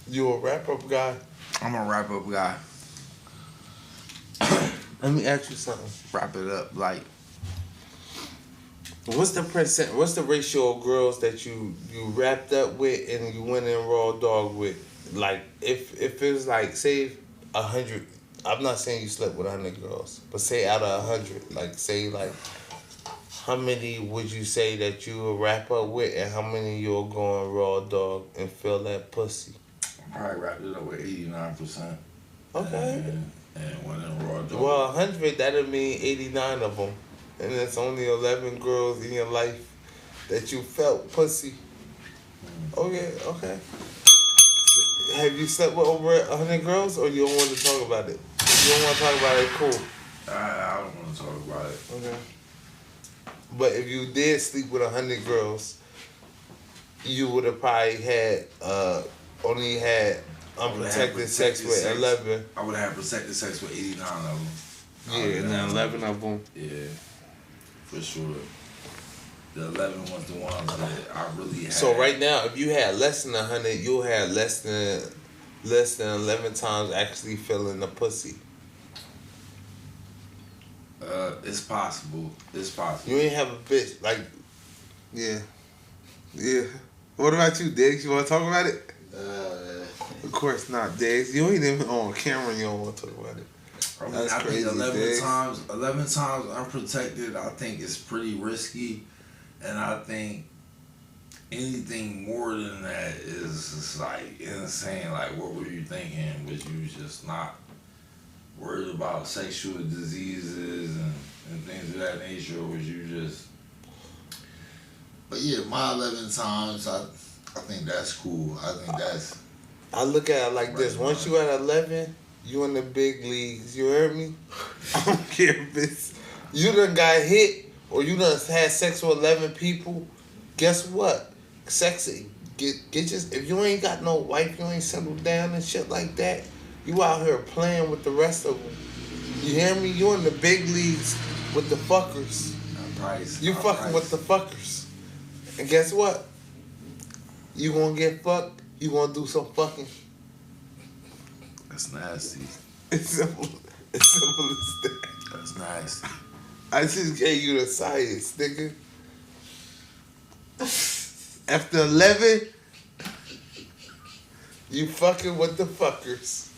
You a wrap-up guy? I'm a wrap up guy. Let me ask you something. Wrap it up. Like, What's the ratio of girls that you wrapped up with and you went in raw dog with? Like, if it's like, say 100, I'm not saying you slept with 100 girls, but say out of 100, like, say, like, how many would you say that you will wrap up with and how many you'll go in raw dog and feel that pussy? I probably wrapped it up with 89%. Okay. And went in raw dog. Well, 100, that'll mean 89 of them. And it's only 11 girls in your life that you felt pussy. Okay. Have you slept with over 100 girls, or you don't want to talk about it? If you don't want to talk about it, cool. I don't want to talk about it. Okay. But if you did sleep with 100 girls, you would have probably had only had unprotected sex with 11. I would have had protected sex with 89 of them. Yeah, and then 11 of them. Yeah, for sure. The 11 was the ones that I really had. So right now, if you had less than 100, you'll have less than 11 times actually feeling the pussy. It's possible. It's possible. You ain't have a bitch like. Yeah. What about you, Diggs? You want to talk about it? Of course not, Diggs. You ain't even on camera. You don't want to talk about it. I mean, That's I crazy, think 11 Diggs. times unprotected, I think is pretty risky. And I think anything more than that is just like insane. Like, what were you thinking? Was you just not worried about sexual diseases and things of that nature? Or was you just... But yeah, my 11 times, I think that's cool. I think that's... I look at it like Right, this. Once right. you at 11, you in the big leagues. You heard me? I don't care if it's... You done got hit or you done had sex with 11 people. Guess what? Sex... Get just... If you ain't got no wife, you ain't settled down and shit like that, you out here playing with the rest of them. You hear me? You in the big leagues with the fuckers. You fucking with the fuckers. And guess what? You gonna get fucked. You gonna do some fucking. That's nasty. It's simple. It's simple as that. That's nasty. I just gave you the science, nigga. After 11, you fucking with the fuckers.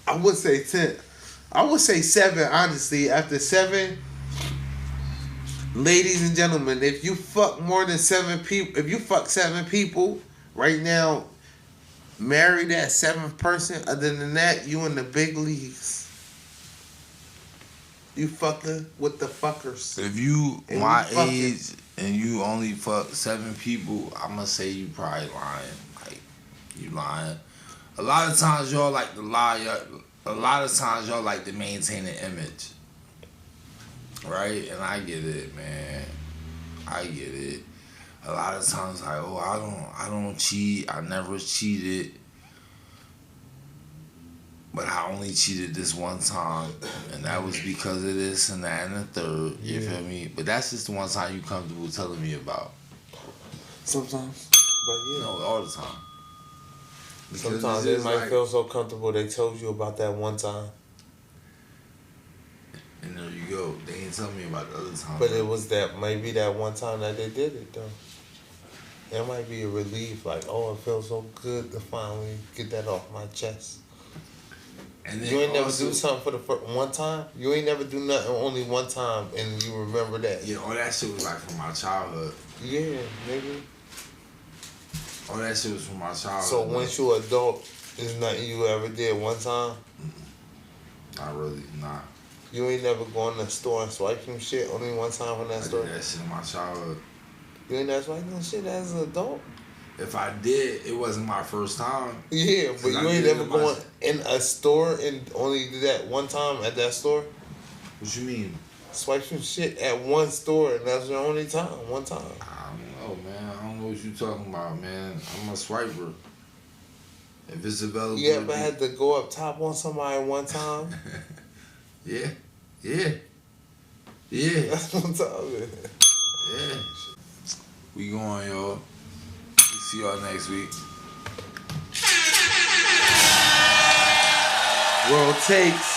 I would say 10. I would say 7, honestly. After 7, ladies and gentlemen, if you fuck more than 7 people, if you fuck 7 people right now, marry that 7th person. Other than that, you in the big leagues. You fucking with the fuckers. If you And my you fucking- age and you only fuck 7 people, I'ma say you probably lying. Like, you lying. A lot of times y'all like to lie. A lot of times y'all like to maintain an image, right? And I get it, man. I get it. A lot of times, like, oh, I don't cheat. I never cheated. But I only cheated this one time, and that was because of this and that and the third. You feel me? But that's just the one time you comfortable telling me about. Sometimes. But yeah. No, all the time. Because Sometimes it's they just might like- feel so comfortable they told you about that one time. And there you go. They ain't tell me about the other time. But it was that maybe that one time that they did it though. It might be a relief, like, oh, it feels so good to finally get that off my chest. And then You ain't never also, do something for the one time? You ain't never do nothing only one time and you remember that? Yeah, all that shit was like from my childhood. Yeah, nigga. All that shit was from my childhood. So once you adult, there's nothing you ever did one time? Not really, nah. You ain't never gone to the store and swiped some shit only one time from that store? I did that shit in my childhood. You ain't never swiped no shit as an adult? If I did, it wasn't my first time. Yeah, but you ain't never gone in a store and only did that one time at that store? What you mean? Swipe some shit at one store and that's your only time, one time. I don't know, man. I don't know what you talking about, man. I'm a swiper. If it's available. You ever had to go up top on somebody one time? Yeah. That's what I'm talking about. Yeah. We going, y'all. We see y'all next week. World Takes.